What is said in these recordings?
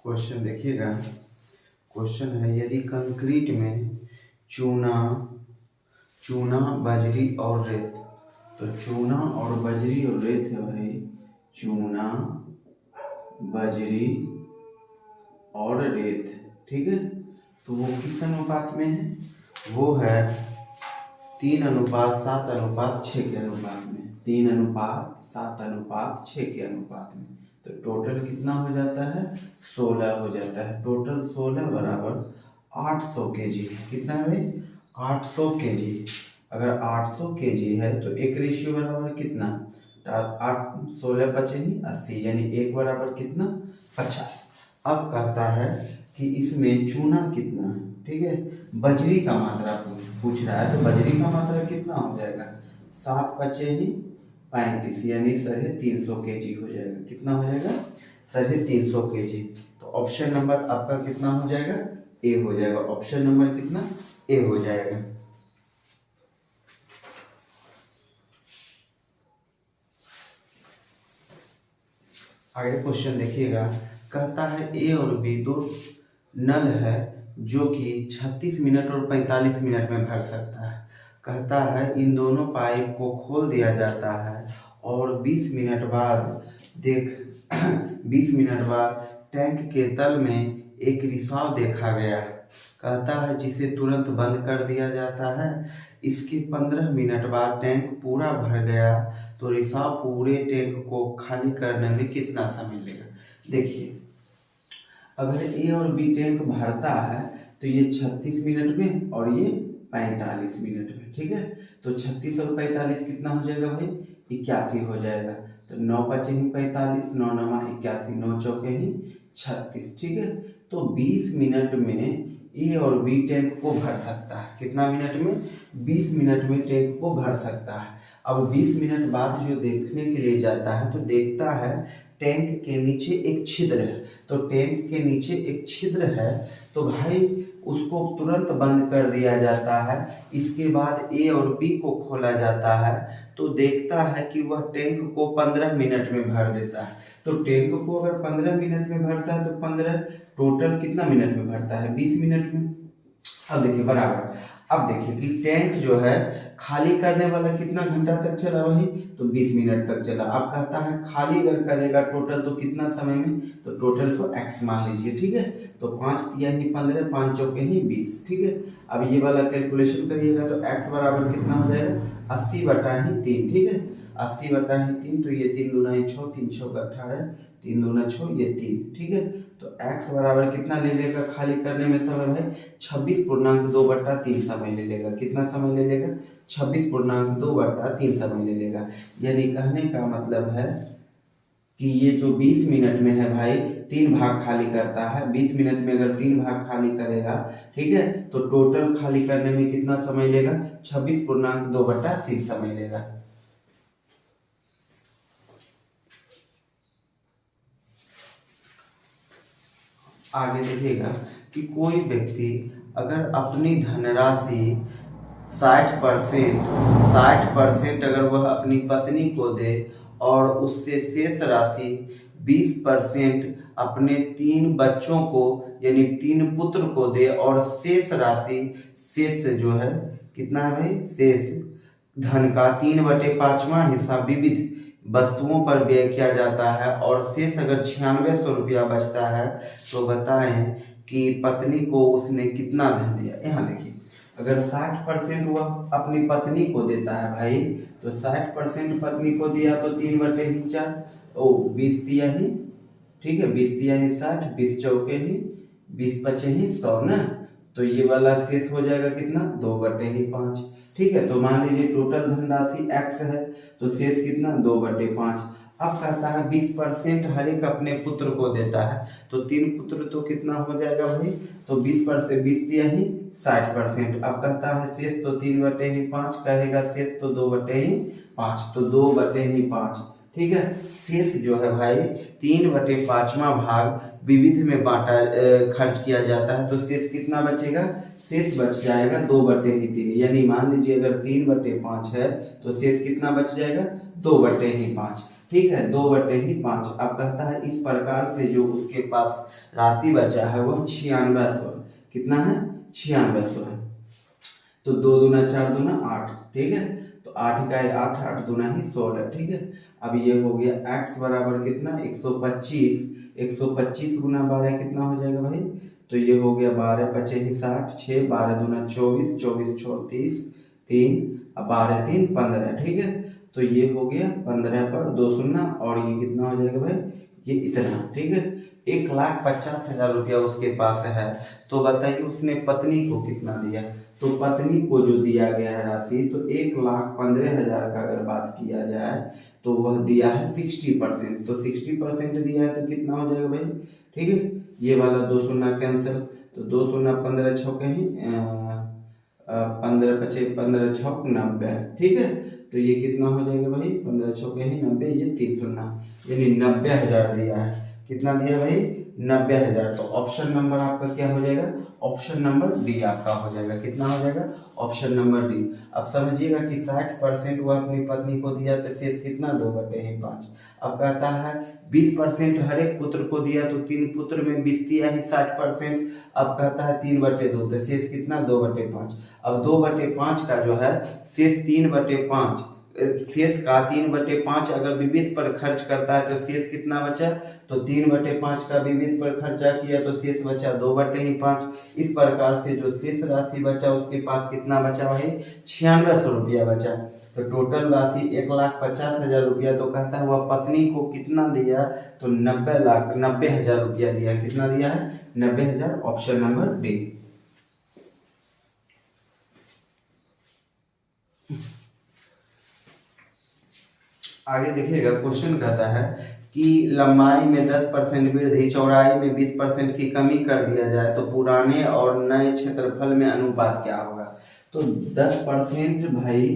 Question देखिएगा। Question है, यदि कंक्रीट में चूना चूना बजरी और रेत, तो चूना और बजरी और रेत है भाई, चूना बजरी और रेत, ठीक है। तो वो किस अनुपात में है? वो है 3:7:6 के अनुपात में, 3:7:6 के अनुपात में। तो टोटल कितना हो जाता है? 16 हो जाता है। टोटल 16 बराबर 800 kg। कितना है भाई? 800 kg। अगर 800 kg है तो एक रेशियो बराबर कितना? 8 16 बचे ही 80, यानी एक बराबर कितना? 50। अब कहता है कि इसमें चूना कितना है, ठीक है। बजरी का मात्रा पूछ रहा है, तो बजरी का मात्रा कितना हो जाएगा? 7 बचे ही 35, यानी 350 kg हो जाएगा। कितना हो जाएगा? 350 kg। तो ऑप्शन नंबर आपका कितना हो जाएगा? ए हो जाएगा। ऑप्शन नंबर कितना? ए हो जाएगा। आगे क्वेश्चन देखिएगा। कहता है ए और बी दो नल है जो कि 36 मिनट और 45 मिनट में भर सकता है। कहता है इन दोनों पाइप को खोल दिया जाता है और 20 मिनट बाद 20 मिनट बाद टैंक के तल में एक रिसाव देखा गया। कहता है जिसे तुरंत बंद कर दिया जाता है। इसके 15 मिनट बाद टैंक पूरा भर गया तो रिसाव पूरे टैंक को खाली करने में कितना समय लेगा? देखिए, अगर ए और बी टैंक भरता है तो ये 36 मिनट में और ये 45 मिनट में, ठीक है। तो 36 और 45 कितना हो जाएगा भाई? 81 हो जाएगा। तो 9 बचे ही 45, 9 9 81, 9 चौके ही 36, ठीक है। तो 20 मिनट में ए और बी टैंक को भर सकता है। कितना मिनट में? 20 मिनट में टैंक को भर सकता है। अब 20 मिनट बाद जो देखने के लिए जाता है तो देखता है टैंक के नीचे एक छिद्र है। तो टैंक के नीचे एक छिद्र है तो भाई उसको तुरंत बंद कर दिया जाता है। इसके बाद ए और बी को खोला जाता है तो देखता है कि वह टैंक को 15 मिनट में भर देता है। तो टैंक को अगर 15 मिनट में भरता है तो 15 टोटल कितना मिनट में भरता है? 20 मिनट में। अब देखिए बराबर, अब देखिए कि टैंक जो है खाली करने वाला कितना घंटा तक चला भाई? तो 20 मिनट तक चला। अब कहता है खाली अगर करेगा टोटल तो कितना समय में? तो टोटल को x मान लीजिए, ठीक है। तो 5 तिया ही 15, 5 चौके ही 20, ठीक है। अब ये वाला कैलकुलेशन करिएगा तो x बराबर कितना हो जाएगा? 80/3, ठीक है। 80/3, तो ये 3 दूना 6, 3 6 18, 3 दूना 6, ये 3, ठीक है। तो x बराबर कितना ले लेगा खाली करने में समय भाई? 26.2/3 समय ले लेगा। कितना समय ले लेगा? 26.2/3 समय ले लेगा। यानी कहने का मतलब है कि ये जो 20 मिनट में है भाई 3 भाग खाली करता है। 20 मिनट में अगर 3 भाग खाली करेगा, ठीक है, तो टोटल खाली करने में कितना समय लेगा? 26.2/3 समय लेगा। आगे देखिएगा कि कोई व्यक्ति अगर अपनी धनराशि 60% अगर वह अपनी पत्नी को दे और उससे शेष राशि 20% अपने 3 बच्चों को यानी 3 पुत्र को दे और शेष राशि, शेष जो है कितना है भाई? शेष धन का 3/5वां हिस्सा विविध वस्तुओं पर व्यय किया जाता है और शेष अगर 9600 रुपया बचता है तो बताएं कि पत्नी को उसने कितना धन दिया। यहाँ देखिए, अगर 60% वह अपनी पत्नी को देता है भाई, तो 60% पत्नी को दिया तो 3/4, ओ 20 तिया ही, ठीक है, 20 तिया ही 60, 20 चौके ही 20 बचे ही 100 ना। तो ये वाला शेष हो जाएगा कितना? 2/5, ठीक है। तो मान लीजिए टोटल धनराशि x है तो शेष कितना? 2/5। अब कहता है 20% हर एक अपने पुत्र को देता है, तो 3 पुत्र तो कितना हो जाएगा भाई? तो 20% 20 दिया ही 60%। अब कहता है शेष तो 3/5 कहेगा, शेष तो 2/5, तो 2/5, ठीक है। शेष जो है भाई 3/5वां भाग विविध में बांटा खर्च किया जाता है, तो शेष कितना बचेगा? शेष बच जाएगा 2/3, यानी मान लीजिए अगर 3/5 है तो शेष कितना बच जाएगा? 2/5, ठीक है, 2/5। अब कहता है इस प्रकार से जो उसके पास राशि बचा है वह 9600। कितना है? 9600 है। तो 2 दूना 4 दूना 8, ठीक है। तो 8 का 8, 8 दूना ही 16, ठीक है। अब ये हो गया x बराबर कितना? 125। 125 गुना 12 कितना हो जाएगा भाई? तो ये हो गया 12 पचे ही 60, 6 12 दूना 24, 24 छो 30, 3 अब 12 3 15, ठीक है। तो ये हो गया 15 पर 2 शून्य और ये कितना हो जाएगा भाई? ये इतना, ठीक है। 1,50,000 रुपया उसके पास है। तो बताइए उसने पत्नी को कितना दिया? तो पत्नी को जो दिया गया है राशि, तो 1,15,000 का अगर बात किया जाए तो वह दिया है 60%। तो 60% दिया है तो कितना हो जाएगा भाई? ठीक है, ये वाला 2 शून्य कैंसिल, तो 2 शून्य 15 छः कहीं 15 पचे 15 छः 90, ठीक है। तो ये कितना हो जाएगा भाई? 15 छः कहीं 90, ये 3 शून्य, यानी 90,000 दिया है। कितना दिया भाई? 90,000। तो ऑप्शन नंबर आपका क्या हो जाएगा? ऑप्शन नंबर डी आपका हो जाएगा। कितना हो जाएगा? Option number D. अब समझिएगा कि 60% वो अपनी पत्नी को दिया तो शेष कितना? 2/5। अब कहता है 20% हर एक पुत्र को दिया तो 3 पुत्र में 20 दिया ही 60%। अब कहता है 3/2 तो शेष कितना? 2/5। अब 2/5 का जो है शेष 3/5, शेष का 3/5 अगर विविध पर खर्च करता है तो शेष कितना बचा? तो 3/5 का विविध पर खर्चा किया तो शेष बचा 2/5। इस प्रकार से जो शेष राशि बचा उसके पास कितना बचा भाई? 9600 रुपया बचा। तो टोटल राशि 1,50,000 रुपया। तो कहता है वह पत्नी को कितना दिया? तो 90,000 रुपया दिया। कितना दिया है? 90,000। Option number D. आगे देखिएगा, क्वेश्चन कहता है कि लंबाई में 10% वृद्धि, चौड़ाई में 20% की कमी कर दिया जाए तो पुराने और नए क्षेत्रफल में अनुपात क्या होगा? तो 10% भाई,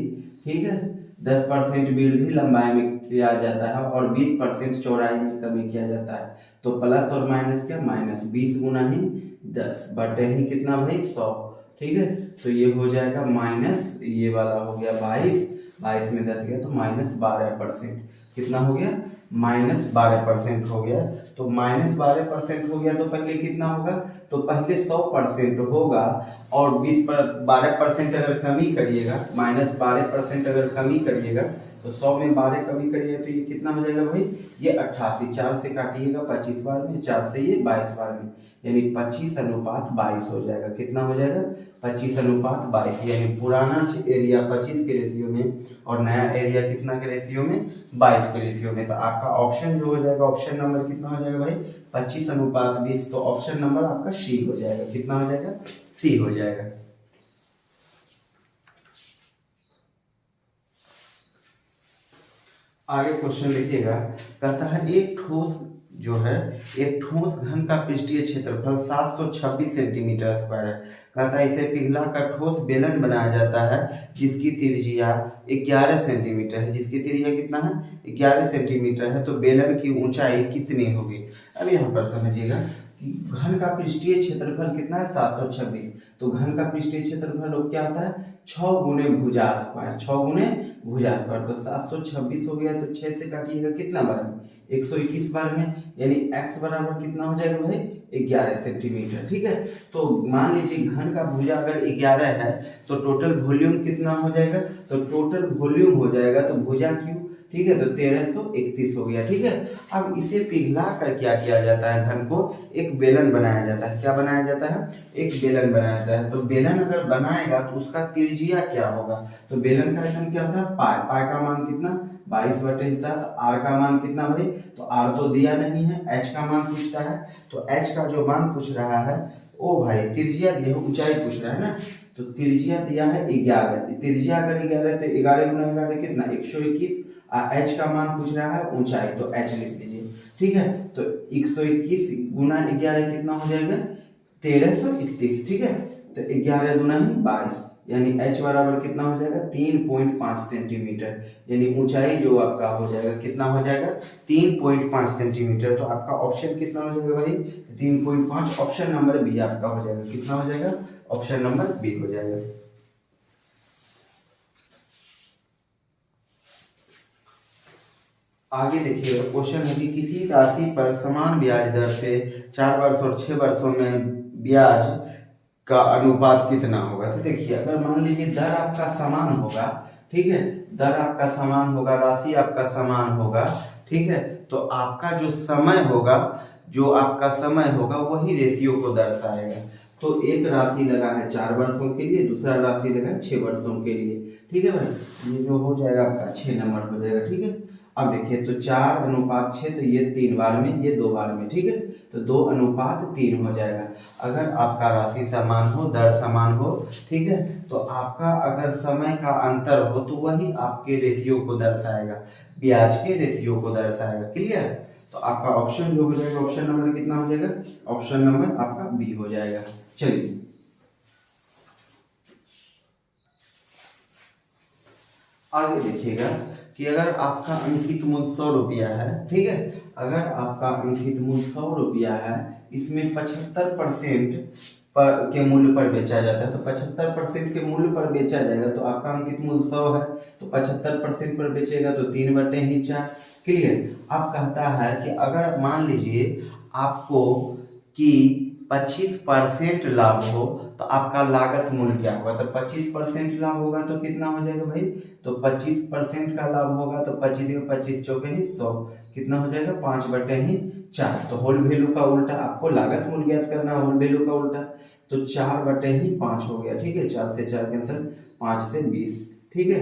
ठीक है, 10% वृद्धि लंबाई में किया जाता है और 20% चौड़ाई में कमी किया जाता है। तो प्लस और माइनस क्या? माइनस 20 गुना ही 10 बटे ही कितना भाई? 100, ठीक है। तो ये हो जाएगा माइनस, ये वाला हो गया 22, 22 में 10 गया तो -12%। कितना हो गया? -12% हो गया। तो -12% हो गया तो पहले कितना होगा? तो पहले 100% होगा और 12% अगर कमी करिएगा, -12% अगर कमी करिएगा तो 100 में 12 कमी करिएगा तो ये कितना हो जाएगा भाई? ये 88। 4 से काटिएगा 25 बार में, 4 से ये 22 बार में, यानी 25:22 हो जाएगा। कितना हो जाएगा? 25:22, यानी पुराना एरिया 25 के रेशियो में और नया एरिया कितना के रेशियो में? 22 के रेशियो में। तो आपका ऑप्शन जो हो जाएगा, ऑप्शन नंबर कितना हो जाएगा भाई? 25:20। तो ऑप्शन नंबर आपका सी हो जाएगा। कितना हो जाएगा? सी हो जाएगा। आगे क्वेश्चन देखिएगा, कहता है एक ठोस जो है, एक ठोस घन का पृष्ठीय क्षेत्रफल 726 सेंटीमीटर स्क्वायर है। कहता है इसे पिघला कर ठोस बेलन बनाया जाता है जिसकी त्रिज्या 11 सेंटीमीटर है। जिसकी त्रिज्या कितना है? 11 सेंटीमीटर है। तो बेलन की ऊंचाई कितनी होगी? अब यहाँ पर समझिएगा कि घन का पृष्ठीय क्षेत्रफल कितना है? 726। तो घन का पृष्ठीय क्षेत्रफल क्या होता है? 6 गुने भुजा स्क्वायर, 6 गुने भुजा स्क्वायर। तो 726 हो गया तो 6 से काटिएगा कितना बार में? 121 बार में, यानी x बराबर कितना हो जाएगा भाई? 11 सेंटीमीटर, ठीक है। तो मान लीजिए घन का भुजा अगर 11 है तो टोटल वॉल्यूम कितना हो जाएगा? तो टोटल वॉल्यूम हो जाएगा, तो भुजा क्यों, ठीक है, तो 1331 हो गया, ठीक है। अब इसे पिघला कर क्या किया जाता है? घन को एक बेलन बनाया जाता है। क्या बनाया जाता है? एक बेलन बनाया जाता है। तो बेलन अगर बनाएगा तो उसका त्रिज्या क्या होगा? तो बेलन का एकदम क्या होता है? पाई। पाई का मान कितना? 22/7। आर का मान कितना भाई? तो आर तो दिया नहीं है, एच का मान पूछता है। तो एच का जो मान पूछ रहा है, ओ भाई त्रिज्या दिया, ऊंचाई पूछ रहा है ना, तो त्रिज्या दिया है 11। त्रिज्या अगर 11 तो 11 गुना 11 कितना? 121। एच का मान पूछ रहा है ऊंचाई, तो एच लिख दीजिए, ठीक है। तो 121 गुना 11 कितना हो जाएगा? 1331, ठीक है। तो 11 दूना ही 22, यानी h बराबर कितना हो जाएगा? 3.5 सेंटीमीटर, यानी ऊंचाई जो आपका हो जाएगा कितना हो जाएगा? 3.5 सेंटीमीटर। तो आपका ऑप्शन कितना हो जाएगा भाई? 3.5। ऑप्शन नंबर बी आपका हो जाएगा। कितना हो जाएगा? ऑप्शन नंबर बी हो जाएगा। आगे देखिएगा क्वेश्चन है कि किसी राशि पर समान ब्याज दर से 4 वर्ष और 6 वर्षों में ब्याज का अनुपात कितना होगा। तो देखिए अगर मान लीजिए दर आपका समान होगा, ठीक है, दर आपका समान होगा, राशि आपका समान होगा, ठीक है, तो आपका जो समय होगा, जो आपका समय होगा वही रेशियो को दर्शाएगा। तो एक राशि लगा है 4 वर्षों के लिए, दूसरा राशि लगा है 6 वर्षों के लिए, ठीक है भाई। ये जो हो जाएगा आपका 6 नंबर हो जाएगा, ठीक है। अब देखिए तो 4:6 तो ये 3 बार में, ये 2 बार में, ठीक है, तो 2:3 हो जाएगा। अगर आपका राशि समान हो, दर समान हो, ठीक है, तो आपका अगर समय का अंतर हो तो वही आपके रेशियो को दर्शाएगा, ब्याज के रेशियो को दर्शाएगा। क्लियर। तो आपका ऑप्शन जो हो जाएगा, ऑप्शन नंबर कितना हो जाएगा, ऑप्शन नंबर आपका बी हो जाएगा। चलिए आगे देखिएगा कि अगर आपका अंकित मूल्य 100 रुपया है, ठीक है, अगर आपका अंकित मूल्य 100 रुपया है, इसमें 75% के मूल्य पर बेचा जाता है, तो 75% के मूल्य पर बेचा जाएगा, तो आपका अंकित मूल्य 100 है, तो 75% पर बेचेगा तो 3/4। क्लियर। अब कहता है कि अगर मान लीजिए आपको कि 25% लाभ हो तो आपका लागत मूल्य क्या होगा। तो 25% लाभ होगा तो कितना हो जाएगा भाई, तो 25% का लाभ होगा तो 25 चौके 100, कितना हो जाएगा 5/4। तो होल वैल्यू का उल्टा, आपको लागत मूल्य ज्ञात करना है, होल वैल्यू का उल्टा, तो 4/5 हो गया, ठीक है, 4 से 4 कैंसिल, 5 से 20, ठीक है,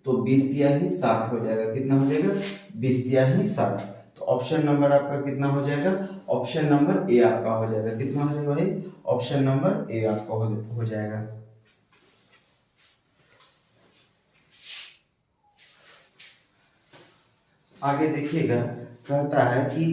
तो 20×3=60 हो जाएगा, कितना हो जाएगा 20×3=60। तो ऑप्शन नंबर आपका कितना हो जाएगा, ऑप्शन नंबर ए आपका हो जाएगा, कितना हो जाएगा भाई, ऑप्शन नंबर ए आपका हो जाएगा। आगे देखिएगा, कहता है कि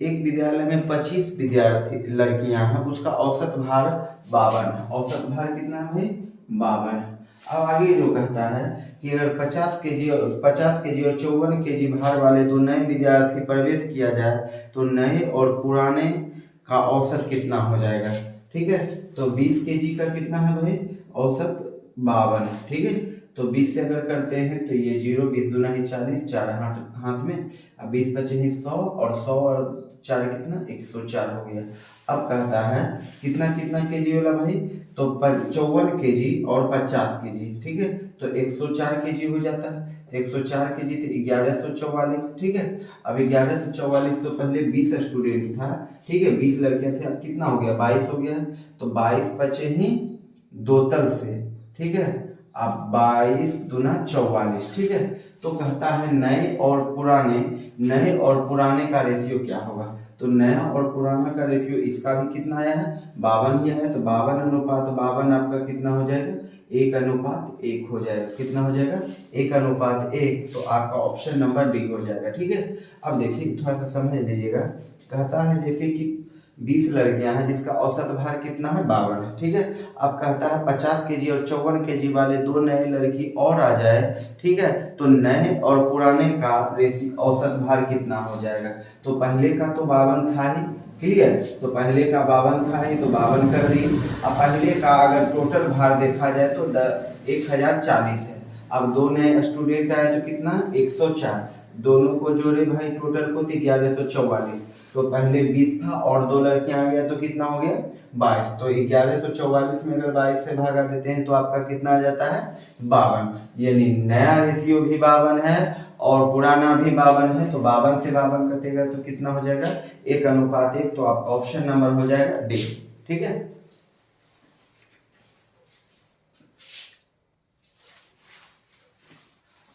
एक विद्यालय में 25 विद्यार्थी लड़कियां हैं, उसका औसत भार 52 है। औसत भार कितना है भाई, 52। अब आगे जो कहता है कि अगर 50 केजी और 54 केजी भार वाले 2 नए विद्यार्थी प्रवेश किया जाए तो नए और पुराने का औसत कितना हो जाएगा। ठीक है, तो 20 केजी का कितना है भाई, औसत 52। ठीक है, तो 20 से अगर करते हैं तो ये 0, 20 दूना ही 40, 4 हाथ में, अब 20 बचे ही 100, और 100 और 4 कितना 104 हो गया। अब कहता है कितना कितना केजी वाला भाई, तो 54 केजी और 50 केजी, ठीक है, तो 104 केजी हो जाता है, तो 104 केजी तो 1144। ठीक है, अब 1144 तो पहले 20 स्टूडेंट था, ठीक है, 20 लड़कियां थे, अब कितना हो गया 22 हो गया, तो 22 बचे ही 2 तल से, ठीक है, अब 22 दूना 44। ठीक है, तो कहता है नए और पुराने का रेशियो क्या होगा। तो नया और पुराना का रेशियो इसका भी कितना आया है, 52 ही है, तो 52:52 आपका कितना हो जाएगा, 1:1 हो जाएगा, कितना हो जाएगा 1:1। तो आपका ऑप्शन नंबर डी हो जाएगा। ठीक है, अब देखिए थोड़ा सा समझ लीजिएगा, कहता है जैसे कि 20 लड़कियां हैं जिसका औसत भार कितना है 52 है। ठीक है, अब कहता है 50 केजी और 54 केजी वाले 2 नए लड़की और आ जाए, ठीक है, तो नए और पुराने का औसत भार कितना हो जाएगा। तो पहले का तो 52 था ही, क्लियर, तो पहले का 52 था ही, तो 52 कर दी। अब पहले का अगर टोटल भार देखा जाए तो 1040 है। अब 2 नए स्टूडेंट आए तो कितना 104, दोनों को जोड़े भाई टोटल को 1144। तो पहले 20 था और 2 लड़कियां आ गया तो कितना हो गया 22। तो 1144 में अगर 22 से भागा देते हैं तो आपका कितना आ जाता है 52। यानी नया रेशियो भी 52 है और पुराना भी 52 है, तो 52 से 52 कटेगा तो कितना हो जाएगा 1:1। तो आपका ऑप्शन नंबर हो जाएगा डी। ठीक है,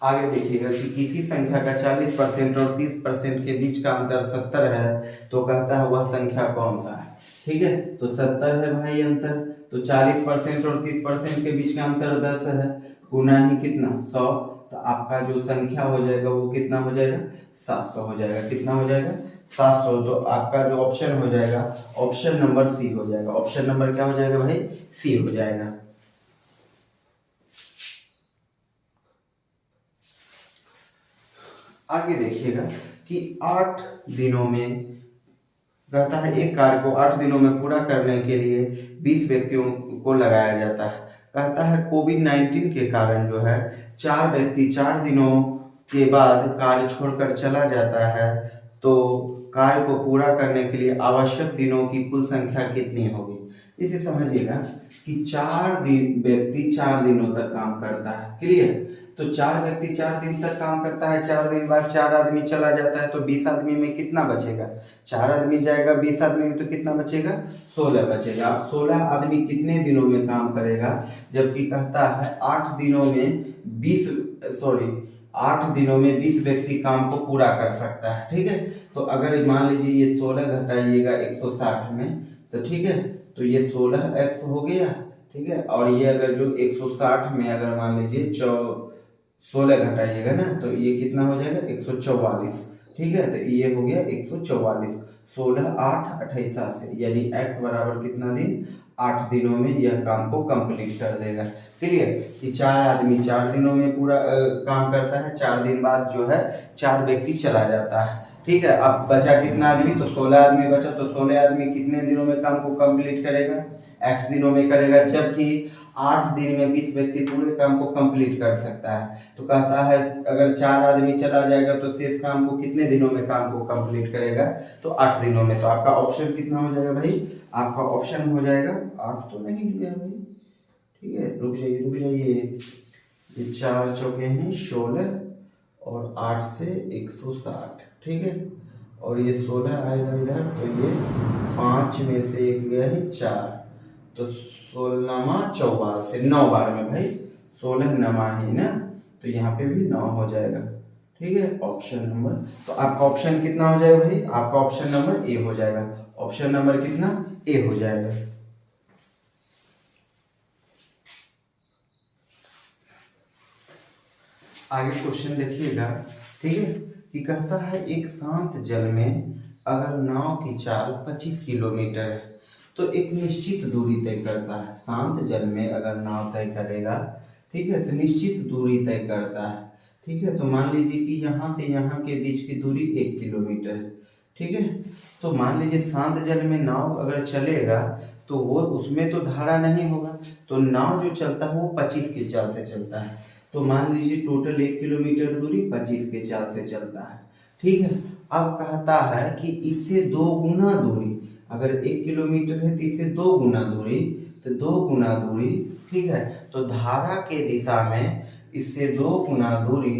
आगे देखिएगा कि किसी संख्या का 40% और 30% के बीच का अंतर 70 है, तो कहता है वह संख्या कौन सा है। ठीक है, तो 70 है भाई अंतर, तो 40% और 30% के बीच का अंतर 10 है, गुना ही कितना 100, तो आपका जो संख्या हो जाएगा वो कितना हो जाएगा 700 हो जाएगा, कितना हो जाएगा 700। तो आपका जो ऑप्शन हो जाएगा ऑप्शन नंबर सी हो जाएगा। ऑप्शन नंबर क्या हो जाएगा भाई, सी हो जाएगा। आगे देखिएगा कि 8 दिनों में, कहता है एक कार्य को 8 दिनों में पूरा करने के लिए 20 व्यक्तियों को लगाया जाता है। कहता है कोविड-19 के कारण जो है 4 व्यक्ति 4 दिनों के बाद कार्य छोड़कर चला जाता है तो कार्य को पूरा करने के लिए आवश्यक दिनों की कुल संख्या कितनी होगी। इसे समझिएगा कि 4 दिन व्यक्ति 4 दिनों तक काम करता है। क्लियर। तो 4 व्यक्ति 4 दिन तक काम करता है, 4 दिन बाद 4 आदमी चला जाता है तो 20 आदमी में कितना बचेगा। 4 आदमी जाएगा 20 आदमी में तो कितना बचेगा, 16 बचेगा। अब 16 आदमी कितने दिनों में काम करेगा, जबकि कहता है 8 दिनों में 20 व्यक्ति काम को पूरा कर सकता है। ठीक है। तो अगर मान लीजिए ये 16 घटाइएगा 160 में, तो ठीक है, तो ये 16x हो गया। ठीक है। और ये अगर जो 160 में अगर मान लीजिए 16 घटाइएगा ना, तो ये कितना हो जाएगा 144। ठीक है। तो ये हो गया 144। 16 8 28 यानी x बराबर कितना दिन, 8 दिनों में यह काम को कंप्लीट कर देगा। क्लियर। कि 4 आदमी 4 दिनों में पूरा काम करता है, 4 दिन बाद जो है 4 व्यक्ति चला जाता है। ठीक है। अब बचा कितना आदमी, तो 16 आदमी बचा, तो 16 आदमी कितने दिनों में काम को कंप्लीट करेगा, x दिनों में करेगा, जबकि 8 दिन में 20 व्यक्ति पूरे काम को कंप्लीट कर सकता है। तो कहता है अगर 4 आदमी चला जाएगा तो शेष काम को कितने दिनों में काम को कंप्लीट करेगा, तो 8 दिनों में। तो आपका ऑप्शन कितना हो जाएगा भाई, आपका ऑप्शन हो जाएगा 8 तो नहीं दिया भाई। ठीक है, रुक जाइए, ये 4 चौके हैं 16 और 8 से 160। ठीक है। और ये 16 आएगा इधर, तो ये 5 में से 1 गया है 4, तो 16 44 से 9 बार में भाई 16 नमा ही ना, तो यहाँ पे भी 9 हो जाएगा। ठीक है। ऑप्शन नंबर, तो आपका ऑप्शन कितना हो जाएगा भाई, आपका ऑप्शन नंबर ए हो जाएगा। ऑप्शन नंबर कितना, ए हो जाएगा। आगे क्वेश्चन देखिएगा। ठीक है। कि कहता है एक शांत जल में अगर नाव की चाल 25 किलोमीटर है तो एक निश्चित दूरी तय करता है। शांत जल में अगर नाव तय करेगा, ठीक है, तो निश्चित दूरी तय करता है। ठीक है। तो मान लीजिए कि यहाँ से यहाँ के बीच की दूरी 1 किलोमीटर है। ठीक है। तो मान लीजिए शांत जल में नाव अगर चलेगा तो वो उसमें तो धारा नहीं होगा, तो नाव जो चलता है वो 25 की चाल से चलता है। तो मान लीजिए टोटल 1 किलोमीटर दूरी 25 के चाल से चलता है। ठीक है। अब कहता है कि इससे 2 गुना दूरी, अगर 1 किलोमीटर है तो इससे 2 गुना दूरी, तो 2 गुना दूरी। ठीक है। तो धारा के दिशा में इससे 2 गुना दूरी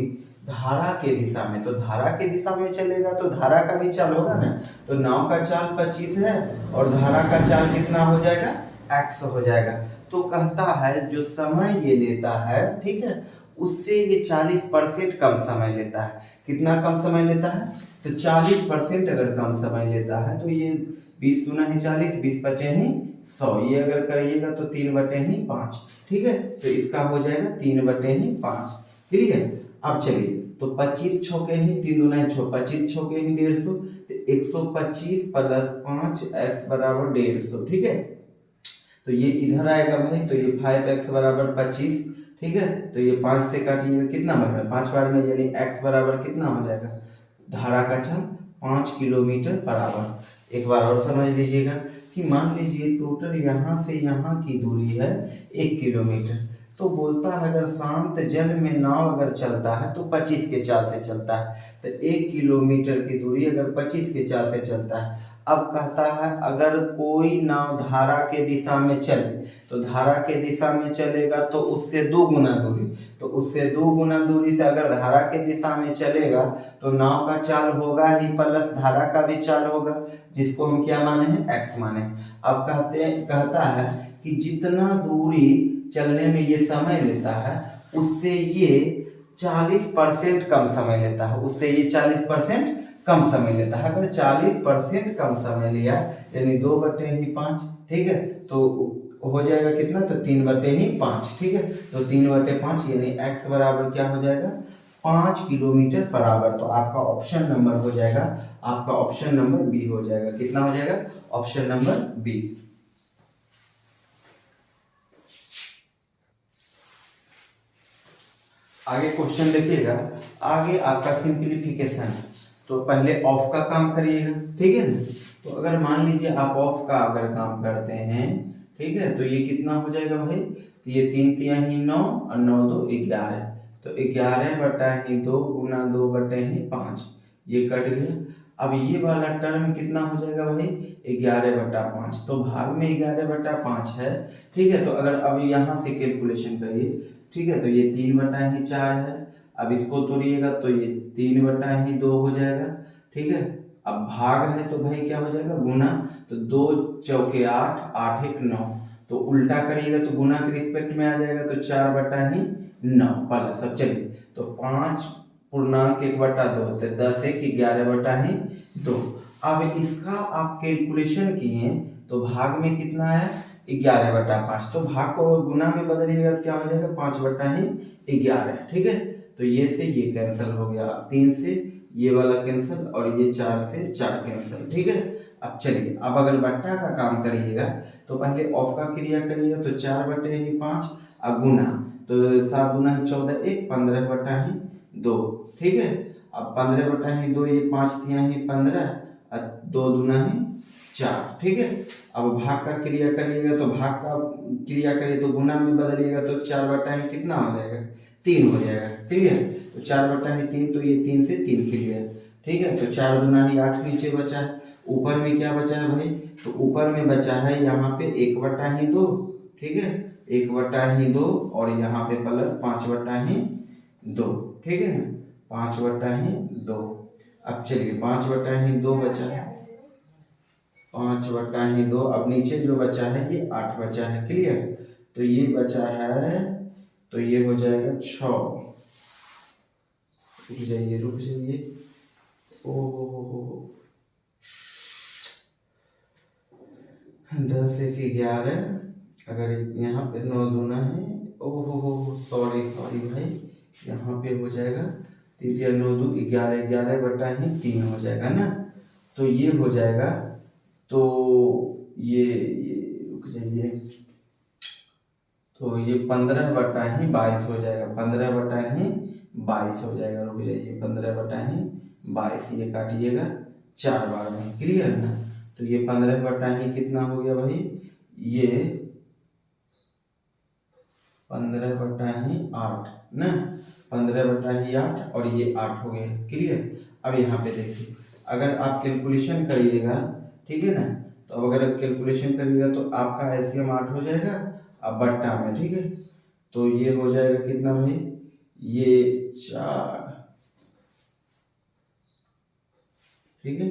धारा के दिशा में, तो धारा के दिशा में चलेगा तो धारा का भी चाल होगा ना, तो नाव का चाल 25 है और धारा का चाल कितना हो जाएगा, x हो जाएगा। तो कहता है जो समय ये लेता है, ठीक है, उससे ये 40% कम समय लेता है। कितना कम समय लेता है, तो 40% अगर कम समय लेता है तो ये 20 दूना ही 40, 20 पचे ही 100, ये अगर करिएगा तो 3/5। ठीक है। तो इसका हो जाएगा 3/5। ठीक है। अब चलिए, तो 25 छौके ही 3 दूना ही 6, 25 छौके ही 150, तो 125 + 5 x बराबर 150। ठीक है। तो ये इधर आएगा भाई, तो ये 5x बराबर 25। ठीक है। तो ये 5 से काटिएगा कितना बार में, 5 बार में, यानी x बराबर कितना हो जाएगा, धारा का चाल 5 किलोमीटर पर आवर। एक बार और समझ लीजिएगा कि मान लीजिए टोटल यहाँ से यहाँ की दूरी है 1 किलोमीटर, तो बोलता है अगर शांत जल में नाव अगर चलता है तो 25 के चाल से चलता है, तो 1 किलोमीटर की दूरी अगर 25 के चाल से चलता है। अब कहता है अगर कोई नाव धारा के दिशा में चले, तो धारा के दिशा में चलेगा तो उससे 2 गुना दूरी, तो उससे 2 गुना दूरी, तो अगर धारा के दिशा में चलेगा तो नाव का चाल होगा ही प्लस धारा का भी चाल होगा, जिसको हम क्या माने हैं, x माने। अब कहता है कि जितना दूरी चलने में ये समय लेता है उससे ये 40% कम समय लेता है, उससे ये 40% कम समय लेता है। अगर 40% कम समय लिया यानी 2/5। ठीक है। तो हो जाएगा कितना, तो 3/5। ठीक है। तो 3/5 यानी x बराबर क्या हो जाएगा, 5 किलोमीटर पर आवर। तो आपका ऑप्शन नंबर हो जाएगा, आपका ऑप्शन नंबर बी हो जाएगा। कितना हो जाएगा, ऑप्शन नंबर बी। आगे क्वेश्चन देखिएगा। आगे आपका सिंप्लीफिकेशन, तो पहले ऑफ का काम करिएगा। ठीक है ना। तो अगर मान लीजिए आप ऑफ का अगर काम करते हैं, ठीक है, तो ये कितना हो जाएगा भाई, तो ये 3 × 3 = 9 और 9 × 2 = 11, तो 11/2 गुना 2/5 ये कट गया। अब ये वाला टर्म कितना हो जाएगा भाई 11/5, तो भाग में 11/5 है। ठीक है, तो अगर अब यहाँ से कैलकुलेशन करिए, ठीक है, तो ये 3/4 है। अब इसको तोड़िएगा तो ये 3/2 हो जाएगा। ठीक है, अब भाग है तो भाई क्या हो जाएगा गुना, तो 2 चौके 8, 8 1 9, तो उल्टा करिएगा तो गुना के रिस्पेक्ट में आ जाएगा, तो 4/9 प्लस। अब चलिए तो 5.1/2 तो 10 1 11/2। अब इसका आप कैलकुलेशन किए तो भाग में कितना है 11/5, तो भाग को गुना में बदलिएगा तो क्या हो जाएगा 5/11। ठीक है, तो ये से ये कैंसिल हो गया, 3 से ये वाला कैंसिल और ये 4 से 4 कैंसिल। ठीक है, अब चलिए अब अगर बट्टा का काम करिएगा तो पहले ऑफ का क्रिया करिएगा, तो 4/5 अब गुना, तो 7 दूना 14 1 15/2। ठीक है, अब 15/2 ये 5 तिया 15 और 2 दूना 4। ठीक है, अब भाग का क्रिया करिएगा, तो भाग का क्रिया करिए तो गुना में बदलिएगा, तो 4/3 कितना हो जाएगा 3 हो जाएगा। ठीक है, तो 4/3, तो ये 3 से 3 क्लियर। ठीक है, तो 4 दूना 8 नीचे बचा है, ऊपर में क्या बचा है भाई, तो ऊपर में बचा है यहाँ पे 1/2। ठीक है, 1/2 और यहाँ पे प्लस 5/2। ठीक है ना, 5/2। अब चलिए 5/2 बचा है, 5/2। अब नीचे जो बचा है ये 8 बचा है। क्लियर, तो ये बचा है, तो ये हो जाएगा 6। रुक जाइए, ओ 10 1 11, अगर यहाँ पे 9 दूना है, ओहो सॉरी भाई, यहाँ पे हो जाएगा 3 9 2 11, 11/3 हो जाएगा ना, तो ये हो जाएगा, तो ये रुक जाइए, तो ये 15/22 हो जाएगा, 15/22 हो जाएगा। रुक जाइए, 15/22 ये काटिएगा 4 बार में। क्लियर ना, तो ये 15/8 कितना हो गया भाई, ये 15/8 ना, 15/8 और ये 8 हो गया। क्लियर, अब यहाँ पे देखिए अगर आप कैलकुलेशन करिएगा, ठीक है ना, तो अब अगर आप कैलकुलेशन करिएगा तो आपका एलसीएम 8 हो जाएगा अब बट्टा में। ठीक है, तो ये हो जाएगा कितना भाई, ये 4। ठीक है,